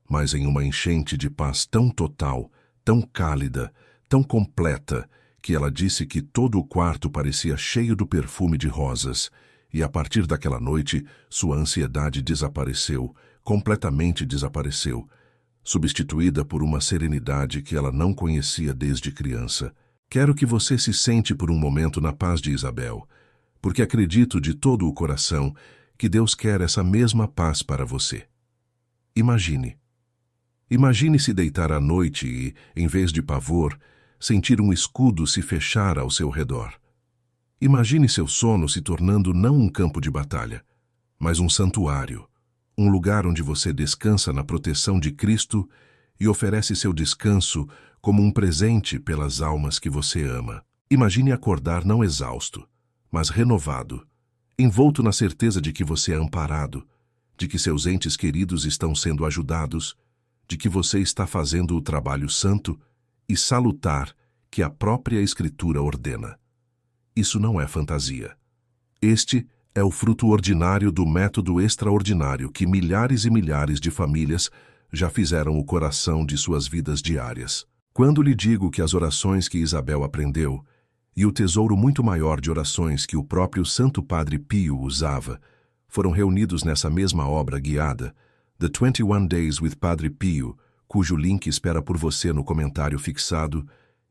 mas em uma enchente de paz tão total, tão cálida, tão completa, que ela disse que todo o quarto parecia cheio do perfume de rosas, e a partir daquela noite sua ansiedade desapareceu, completamente desapareceu, substituída por uma serenidade que ela não conhecia desde criança. Quero que você se sente por um momento na paz de Isabel, porque acredito de todo o coração que Deus quer essa mesma paz para você. Imagine. Imagine se deitar à noite e, em vez de pavor, sentir um escudo se fechar ao seu redor. Imagine seu sono se tornando não um campo de batalha, mas um santuário, um lugar onde você descansa na proteção de Cristo e oferece seu descanso como um presente pelas almas que você ama. Imagine acordar não exausto, mas renovado, envolto na certeza de que você é amparado, de que seus entes queridos estão sendo ajudados, de que você está fazendo o trabalho santo e salutar que a própria Escritura ordena. Isso não é fantasia. Este é o fruto ordinário do método extraordinário que milhares e milhares de famílias já fizeram o coração de suas vidas diárias. Quando lhe digo que as orações que Isabel aprendeu e o tesouro muito maior de orações que o próprio Santo Padre Pio usava foram reunidos nessa mesma obra guiada, The 21 Days with Padre Pio, cujo link espera por você no comentário fixado,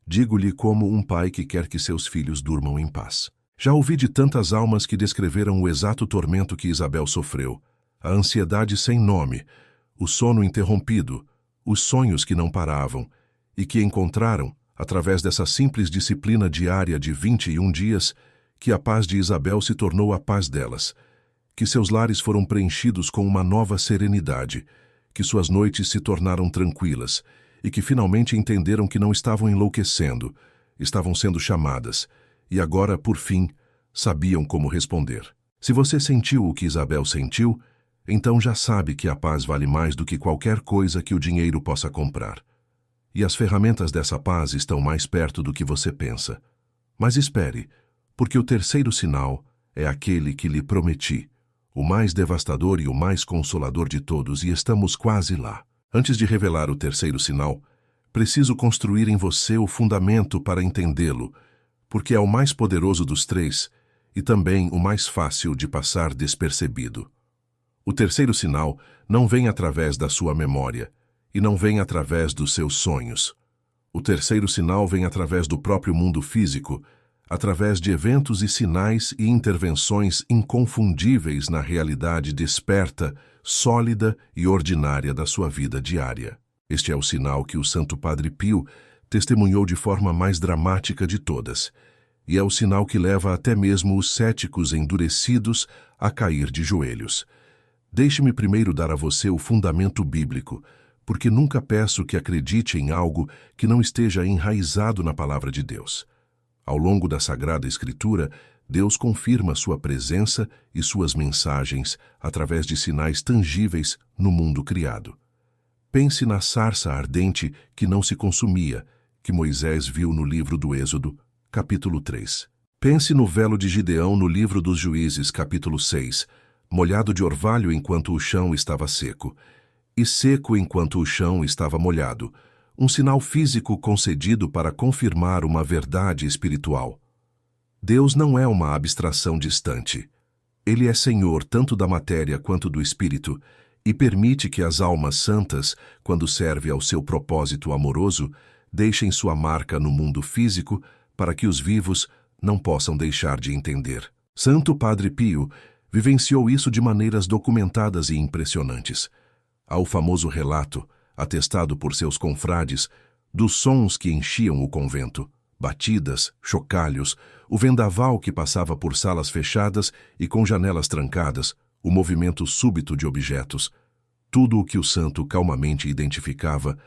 digo-lhe como um pai que quer que seus filhos durmam em paz. Já ouvi de tantas almas que descreveram o exato tormento que Isabel sofreu, a ansiedade sem nome, o sono interrompido, os sonhos que não paravam, e que encontraram, através dessa simples disciplina diária de 21 dias, que a paz de Isabel se tornou a paz delas, que seus lares foram preenchidos com uma nova serenidade, que suas noites se tornaram tranquilas, e que finalmente entenderam que não estavam enlouquecendo, estavam sendo chamadas, e agora, por fim, sabiam como responder. Se você sentiu o que Isabel sentiu, então já sabe que a paz vale mais do que qualquer coisa que o dinheiro possa comprar. E as ferramentas dessa paz estão mais perto do que você pensa. Mas espere, porque o terceiro sinal é aquele que lhe prometi, o mais devastador e o mais consolador de todos, e estamos quase lá. Antes de revelar o terceiro sinal, preciso construir em você o fundamento para entendê-lo, porque é o mais poderoso dos três e também o mais fácil de passar despercebido. O terceiro sinal não vem através da sua memória e não vem através dos seus sonhos. O terceiro sinal vem através do próprio mundo físico, através de eventos e sinais e intervenções inconfundíveis na realidade desperta, sólida e ordinária da sua vida diária. Este é o sinal que o Santo Padre Pio testemunhou de forma mais dramática de todas, e é o sinal que leva até mesmo os céticos endurecidos a cair de joelhos. Deixe-me primeiro dar a você o fundamento bíblico, porque nunca peço que acredite em algo que não esteja enraizado na palavra de Deus. Ao longo da Sagrada Escritura, Deus confirma sua presença e suas mensagens através de sinais tangíveis no mundo criado. Pense na sarça ardente que não se consumia, que Moisés viu no livro do Êxodo, capítulo 3. Pense no velo de Gideão no livro dos Juízes, capítulo 6, molhado de orvalho enquanto o chão estava seco, e seco enquanto o chão estava molhado, um sinal físico concedido para confirmar uma verdade espiritual. Deus não é uma abstração distante. Ele é Senhor tanto da matéria quanto do espírito e permite que as almas santas, quando serve ao seu propósito amoroso, deixem sua marca no mundo físico para que os vivos não possam deixar de entender. Santo Padre Pio vivenciou isso de maneiras documentadas e impressionantes. Há o famoso relato, atestado por seus confrades, dos sons que enchiam o convento, batidas, chocalhos, o vendaval que passava por salas fechadas e com janelas trancadas, o movimento súbito de objetos, tudo o que o santo calmamente identificava,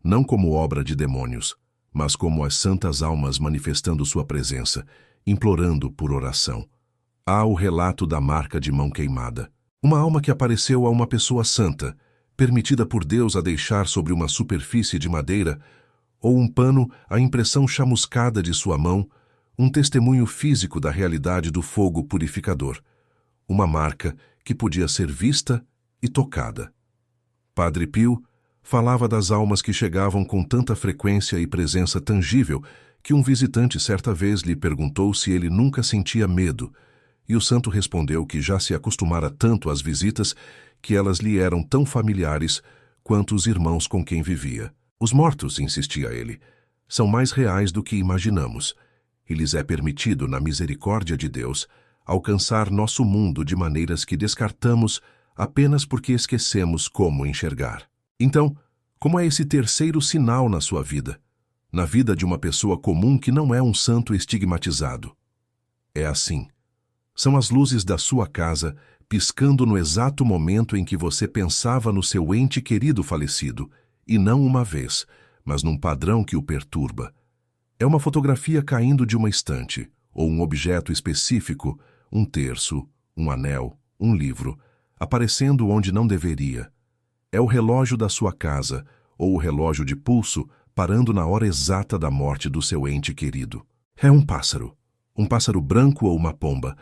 não como obra de demônios, mas como as santas almas manifestando sua presença, implorando por oração. Há o relato da marca de mão queimada, uma alma que apareceu a uma pessoa santa, permitida por Deus a deixar sobre uma superfície de madeira, ou um pano a impressão chamuscada de sua mão, um testemunho físico da realidade do fogo purificador, uma marca que podia ser vista e tocada. Padre Pio falava das almas que chegavam com tanta frequência e presença tangível que um visitante certa vez lhe perguntou se ele nunca sentia medo, e o santo respondeu que já se acostumara tanto às visitas que elas lhe eram tão familiares quanto os irmãos com quem vivia. Os mortos, insistia ele, são mais reais do que imaginamos, e lhes é permitido, na misericórdia de Deus, alcançar nosso mundo de maneiras que descartamos apenas porque esquecemos como enxergar. Então, como é esse terceiro sinal na sua vida, na vida de uma pessoa comum que não é um santo estigmatizado? É assim. São as luzes da sua casa piscando no exato momento em que você pensava no seu ente querido falecido, e não uma vez, mas num padrão que o perturba. É uma fotografia caindo de uma estante, ou um objeto específico, um terço, um anel, um livro, aparecendo onde não deveria. É o relógio da sua casa, ou o relógio de pulso, parando na hora exata da morte do seu ente querido. É um pássaro branco ou uma pomba,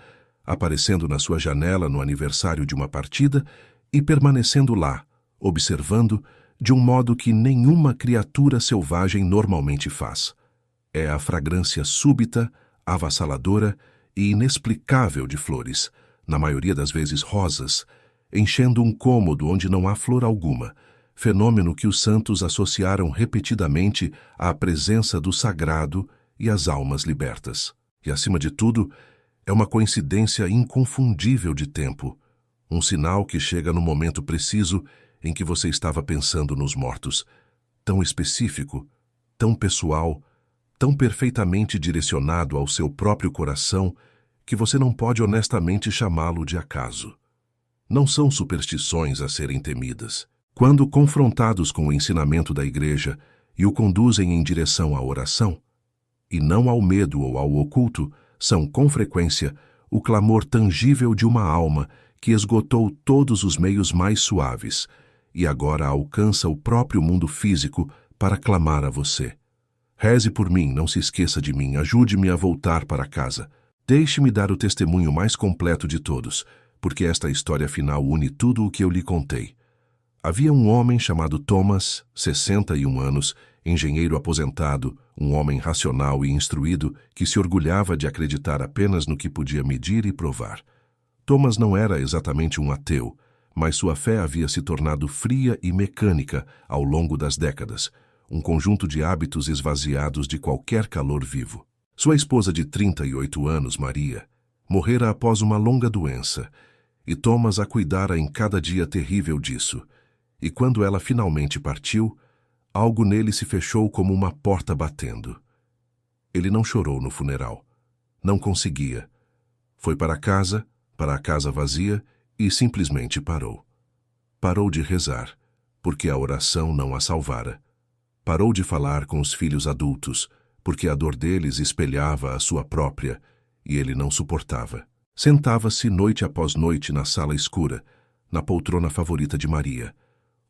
aparecendo na sua janela no aniversário de uma partida e permanecendo lá, observando, de um modo que nenhuma criatura selvagem normalmente faz. É a fragrância súbita, avassaladora e inexplicável de flores, na maioria das vezes rosas, enchendo um cômodo onde não há flor alguma, fenômeno que os santos associaram repetidamente à presença do sagrado e às almas libertas. E, acima de tudo, é uma coincidência inconfundível de tempo, um sinal que chega no momento preciso em que você estava pensando nos mortos, tão específico, tão pessoal, tão perfeitamente direcionado ao seu próprio coração, que você não pode honestamente chamá-lo de acaso. Não são superstições a serem temidas. Quando confrontados com o ensinamento da Igreja e o conduzem em direção à oração, e não ao medo ou ao oculto, são, com frequência, o clamor tangível de uma alma que esgotou todos os meios mais suaves e agora alcança o próprio mundo físico para clamar a você. Reze por mim, não se esqueça de mim, ajude-me a voltar para casa. Deixe-me dar o testemunho mais completo de todos, porque esta história final une tudo o que eu lhe contei. Havia um homem chamado Thomas, 61 anos, engenheiro aposentado, um homem racional e instruído que se orgulhava de acreditar apenas no que podia medir e provar. Thomas não era exatamente um ateu, mas sua fé havia se tornado fria e mecânica ao longo das décadas, um conjunto de hábitos esvaziados de qualquer calor vivo. Sua esposa de 38 anos, Maria, morrera após uma longa doença, e Thomas a cuidara em cada dia terrível disso. E quando ela finalmente partiu, algo nele se fechou como uma porta batendo. Ele não chorou no funeral. Não conseguia. Foi para a casa vazia, e simplesmente parou. Parou de rezar, porque a oração não a salvara. Parou de falar com os filhos adultos, porque a dor deles espelhava a sua própria, e ele não suportava. Sentava-se noite após noite na sala escura, na poltrona favorita de Maria,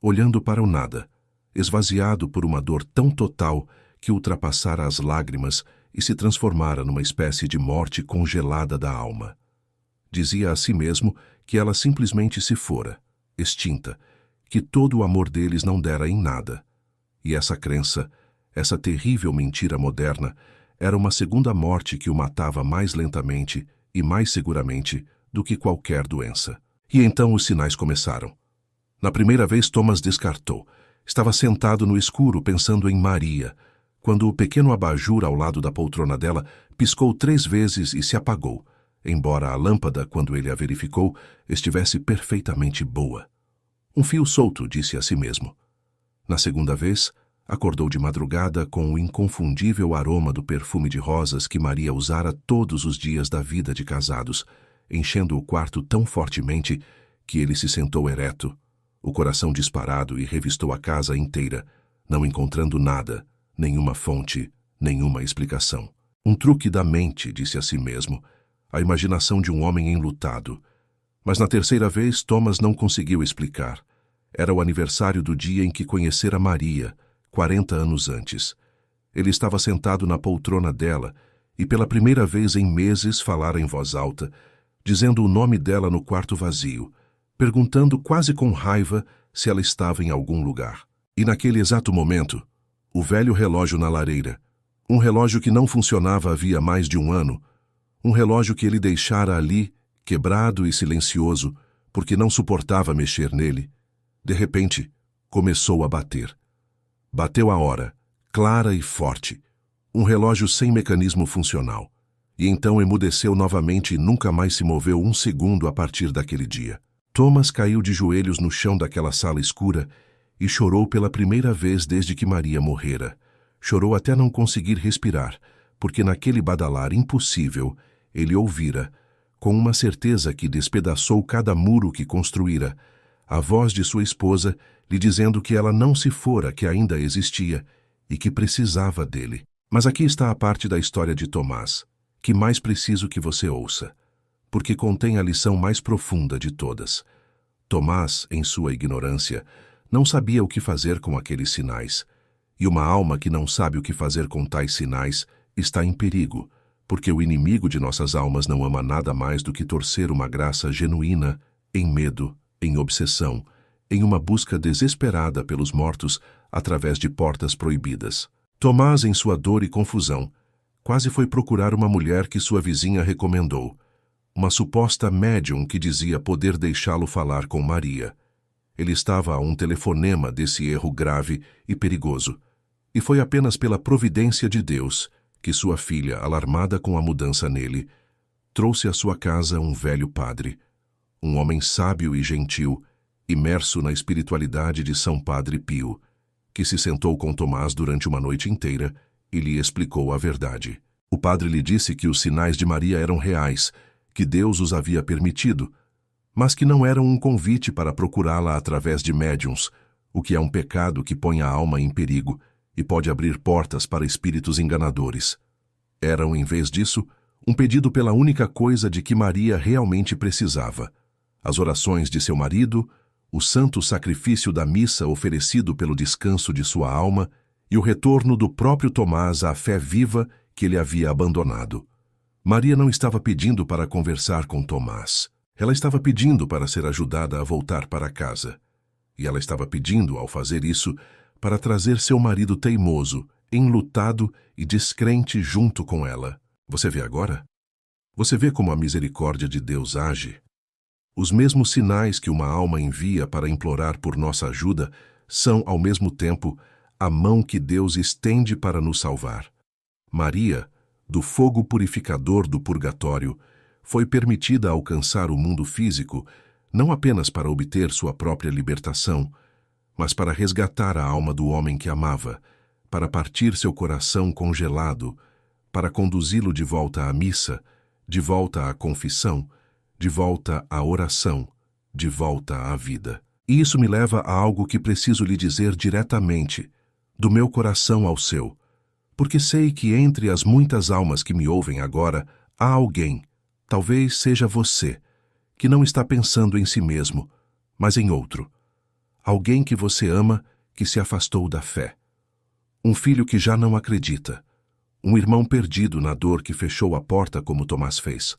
olhando para o nada, esvaziado por uma dor tão total que ultrapassara as lágrimas e se transformara numa espécie de morte congelada da alma. Dizia a si mesmo que ela simplesmente se fora, extinta, que todo o amor deles não dera em nada. E essa crença, essa terrível mentira moderna, era uma segunda morte que o matava mais lentamente e mais seguramente do que qualquer doença. E então os sinais começaram. Na primeira vez Thomas descartou. Estava sentado no escuro pensando em Maria, quando o pequeno abajur ao lado da poltrona dela piscou 3 vezes e se apagou, embora a lâmpada, quando ele a verificou, estivesse perfeitamente boa. Um fio solto, disse a si mesmo. Na segunda vez, acordou de madrugada com o inconfundível aroma do perfume de rosas que Maria usara todos os dias da vida de casados, enchendo o quarto tão fortemente que ele se sentou ereto, o coração disparado, e revistou a casa inteira, não encontrando nada, nenhuma fonte, nenhuma explicação. Um truque da mente, disse a si mesmo, a imaginação de um homem enlutado. Mas na terceira vez Thomas não conseguiu explicar. Era o aniversário do dia em que conhecera Maria, 40 anos antes. Ele estava sentado na poltrona dela e pela primeira vez em meses falara em voz alta, dizendo o nome dela no quarto vazio, perguntando quase com raiva se ela estava em algum lugar. E naquele exato momento, o velho relógio na lareira, um relógio que não funcionava havia mais de 1 ano, um relógio que ele deixara ali, quebrado e silencioso, porque não suportava mexer nele, de repente, começou a bater. Bateu a hora, clara e forte, um relógio sem mecanismo funcional, e então emudeceu novamente e nunca mais se moveu 1 segundo a partir daquele dia. Thomas caiu de joelhos no chão daquela sala escura e chorou pela primeira vez desde que Maria morrera. Chorou até não conseguir respirar, porque naquele badalar impossível ele ouvira, com uma certeza que despedaçou cada muro que construíra, a voz de sua esposa lhe dizendo que ela não se fora, que ainda existia e que precisava dele. Mas aqui está a parte da história de Tomás, que mais preciso que você ouça, porque contém a lição mais profunda de todas. Tomás, em sua ignorância, não sabia o que fazer com aqueles sinais, e uma alma que não sabe o que fazer com tais sinais está em perigo, porque o inimigo de nossas almas não ama nada mais do que torcer uma graça genuína em medo, em obsessão, em uma busca desesperada pelos mortos através de portas proibidas. Tomás, em sua dor e confusão, quase foi procurar uma mulher que sua vizinha recomendou, uma suposta médium que dizia poder deixá-lo falar com Maria. Ele estava a um telefonema desse erro grave e perigoso, e foi apenas pela providência de Deus que sua filha, alarmada com a mudança nele, trouxe à sua casa um velho padre, um homem sábio e gentil, imerso na espiritualidade de São Padre Pio, que se sentou com Tomás durante uma noite inteira e lhe explicou a verdade. O padre lhe disse que os sinais de Maria eram reais, que Deus os havia permitido, mas que não eram um convite para procurá-la através de médiuns, o que é um pecado que põe a alma em perigo e pode abrir portas para espíritos enganadores. Eram, em vez disso, um pedido pela única coisa de que Maria realmente precisava: as orações de seu marido, o santo sacrifício da missa oferecido pelo descanso de sua alma e o retorno do próprio Tomás à fé viva que ele havia abandonado. Maria não estava pedindo para conversar com Tomás. Ela estava pedindo para ser ajudada a voltar para casa. E ela estava pedindo, ao fazer isso, para trazer seu marido teimoso, enlutado e descrente junto com ela. Você vê agora? Você vê como a misericórdia de Deus age? Os mesmos sinais que uma alma envia para implorar por nossa ajuda são, ao mesmo tempo, a mão que Deus estende para nos salvar. Maria, do fogo purificador do purgatório, foi permitida alcançar o mundo físico não apenas para obter sua própria libertação, mas para resgatar a alma do homem que amava, para partir seu coração congelado, para conduzi-lo de volta à missa, de volta à confissão, de volta à oração, de volta à vida. E isso me leva a algo que preciso lhe dizer diretamente, do meu coração ao seu, porque sei que entre as muitas almas que me ouvem agora, há alguém, talvez seja você, que não está pensando em si mesmo, mas em outro. Alguém que você ama, que se afastou da fé. Um filho que já não acredita. Um irmão perdido na dor que fechou a porta como Tomás fez.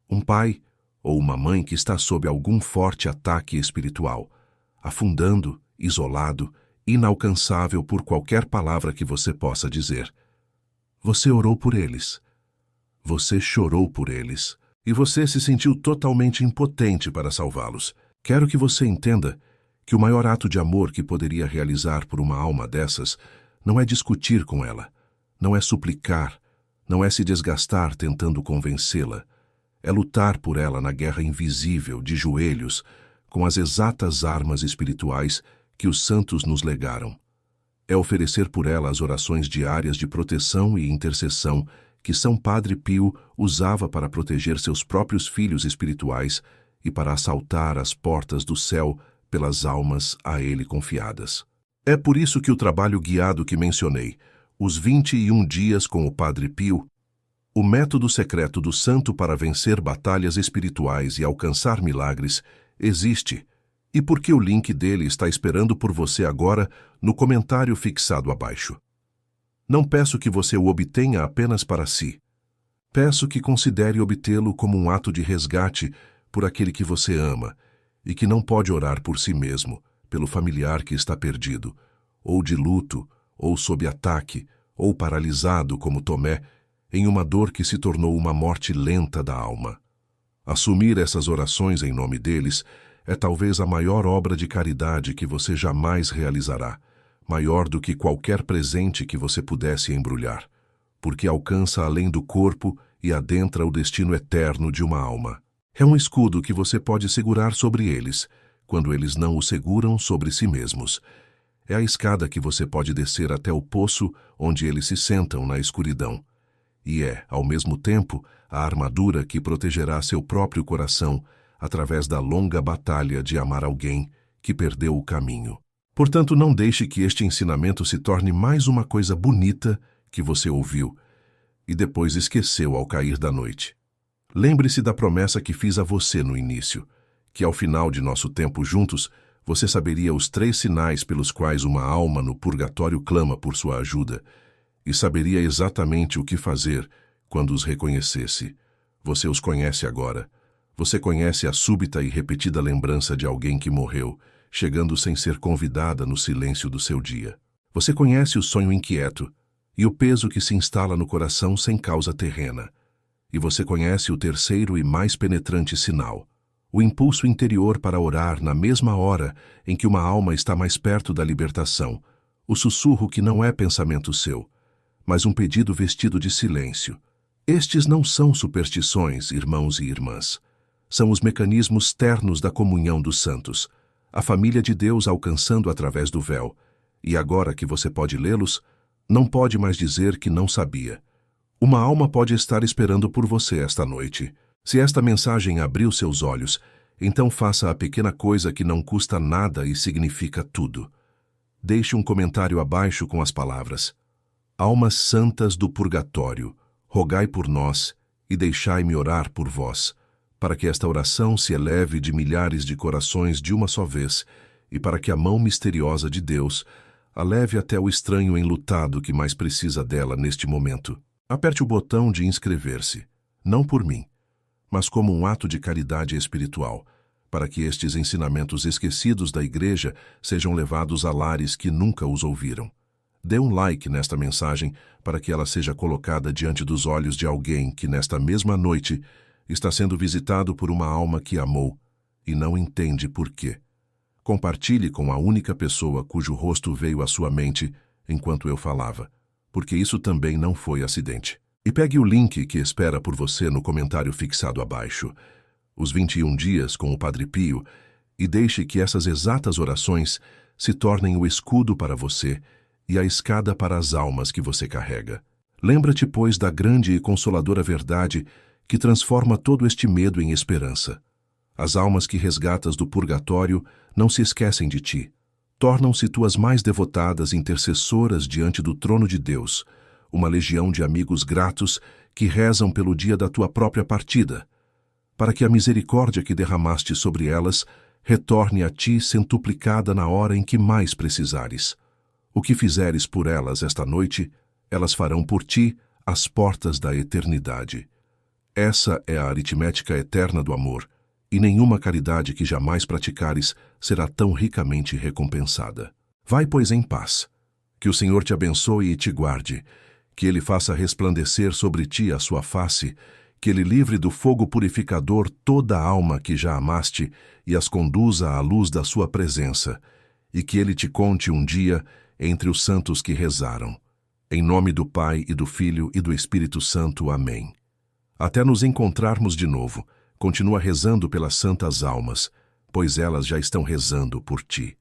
Um pai ou uma mãe que está sob algum forte ataque espiritual, afundando, isolado, inalcançável por qualquer palavra que você possa dizer. Você orou por eles. Você chorou por eles. E você se sentiu totalmente impotente para salvá-los. Quero que você entenda que o maior ato de amor que poderia realizar por uma alma dessas não é discutir com ela, não é suplicar, não é se desgastar tentando convencê-la. É lutar por ela na guerra invisível, de joelhos, com as exatas armas espirituais que os santos nos legaram. É oferecer por ela as orações diárias de proteção e intercessão que São Padre Pio usava para proteger seus próprios filhos espirituais e para assaltar as portas do céu pelas almas a ele confiadas. É por isso que o trabalho guiado que mencionei, os 21 dias com o Padre Pio, o método secreto do santo para vencer batalhas espirituais e alcançar milagres, existe, e porque o link dele está esperando por você agora no comentário fixado abaixo. Não peço que você o obtenha apenas para si. Peço que considere obtê-lo como um ato de resgate por aquele que você ama e que não pode orar por si mesmo, pelo familiar que está perdido, ou de luto, ou sob ataque, ou paralisado como Tomé, em uma dor que se tornou uma morte lenta da alma. Assumir essas orações em nome deles é talvez a maior obra de caridade que você jamais realizará, maior do que qualquer presente que você pudesse embrulhar, porque alcança além do corpo e adentra o destino eterno de uma alma. É um escudo que você pode segurar sobre eles, quando eles não o seguram sobre si mesmos. É a escada que você pode descer até o poço onde eles se sentam na escuridão. E é, ao mesmo tempo, a armadura que protegerá seu próprio coração através da longa batalha de amar alguém que perdeu o caminho. Portanto, não deixe que este ensinamento se torne mais uma coisa bonita que você ouviu e depois esqueceu ao cair da noite. Lembre-se da promessa que fiz a você no início, que ao final de nosso tempo juntos, você saberia os 3 sinais pelos quais uma alma no purgatório clama por sua ajuda e saberia exatamente o que fazer quando os reconhecesse. Você os conhece agora. Você conhece a súbita e repetida lembrança de alguém que morreu, chegando sem ser convidada no silêncio do seu dia. Você conhece o sonho inquieto e o peso que se instala no coração sem causa terrena. E você conhece o terceiro e mais penetrante sinal, o impulso interior para orar na mesma hora em que uma alma está mais perto da libertação, o sussurro que não é pensamento seu, mas um pedido vestido de silêncio. Estes não são superstições, irmãos e irmãs. São os mecanismos ternos da comunhão dos santos, a família de Deus alcançando através do véu, e agora que você pode lê-los, não pode mais dizer que não sabia. Uma alma pode estar esperando por você esta noite. Se esta mensagem abriu seus olhos, então faça a pequena coisa que não custa nada e significa tudo. Deixe um comentário abaixo com as palavras: Almas santas do purgatório, rogai por nós e deixai-me orar por vós, para que esta oração se eleve de milhares de corações de uma só vez e para que a mão misteriosa de Deus a leve até o estranho enlutado que mais precisa dela neste momento. Aperte o botão de inscrever-se, não por mim, mas como um ato de caridade espiritual, para que estes ensinamentos esquecidos da Igreja sejam levados a lares que nunca os ouviram. Dê um like nesta mensagem para que ela seja colocada diante dos olhos de alguém que nesta mesma noite está sendo visitado por uma alma que amou e não entende por quê. Compartilhe com a única pessoa cujo rosto veio à sua mente enquanto eu falava, porque isso também não foi acidente. E pegue o link que espera por você no comentário fixado abaixo, os 21 dias com o Padre Pio, e deixe que essas exatas orações se tornem o escudo para você e a escada para as almas que você carrega. Lembra-te, pois, da grande e consoladora verdade que transforma todo este medo em esperança. As almas que resgatas do purgatório não se esquecem de ti. Tornam-se tuas mais devotadas intercessoras diante do trono de Deus, uma legião de amigos gratos que rezam pelo dia da tua própria partida, para que a misericórdia que derramaste sobre elas retorne a ti centuplicada na hora em que mais precisares. O que fizeres por elas esta noite, elas farão por ti às portas da eternidade. Essa é a aritmética eterna do amor, e nenhuma caridade que jamais praticares será tão ricamente recompensada. Vai, pois, em paz. Que o Senhor te abençoe e te guarde, que Ele faça resplandecer sobre ti a sua face, que Ele livre do fogo purificador toda a alma que já amaste e as conduza à luz da sua presença, e que Ele te conte um dia entre os santos que rezaram. Em nome do Pai e do Filho e do Espírito Santo. Amém. Até nos encontrarmos de novo, continua rezando pelas santas almas, pois elas já estão rezando por ti.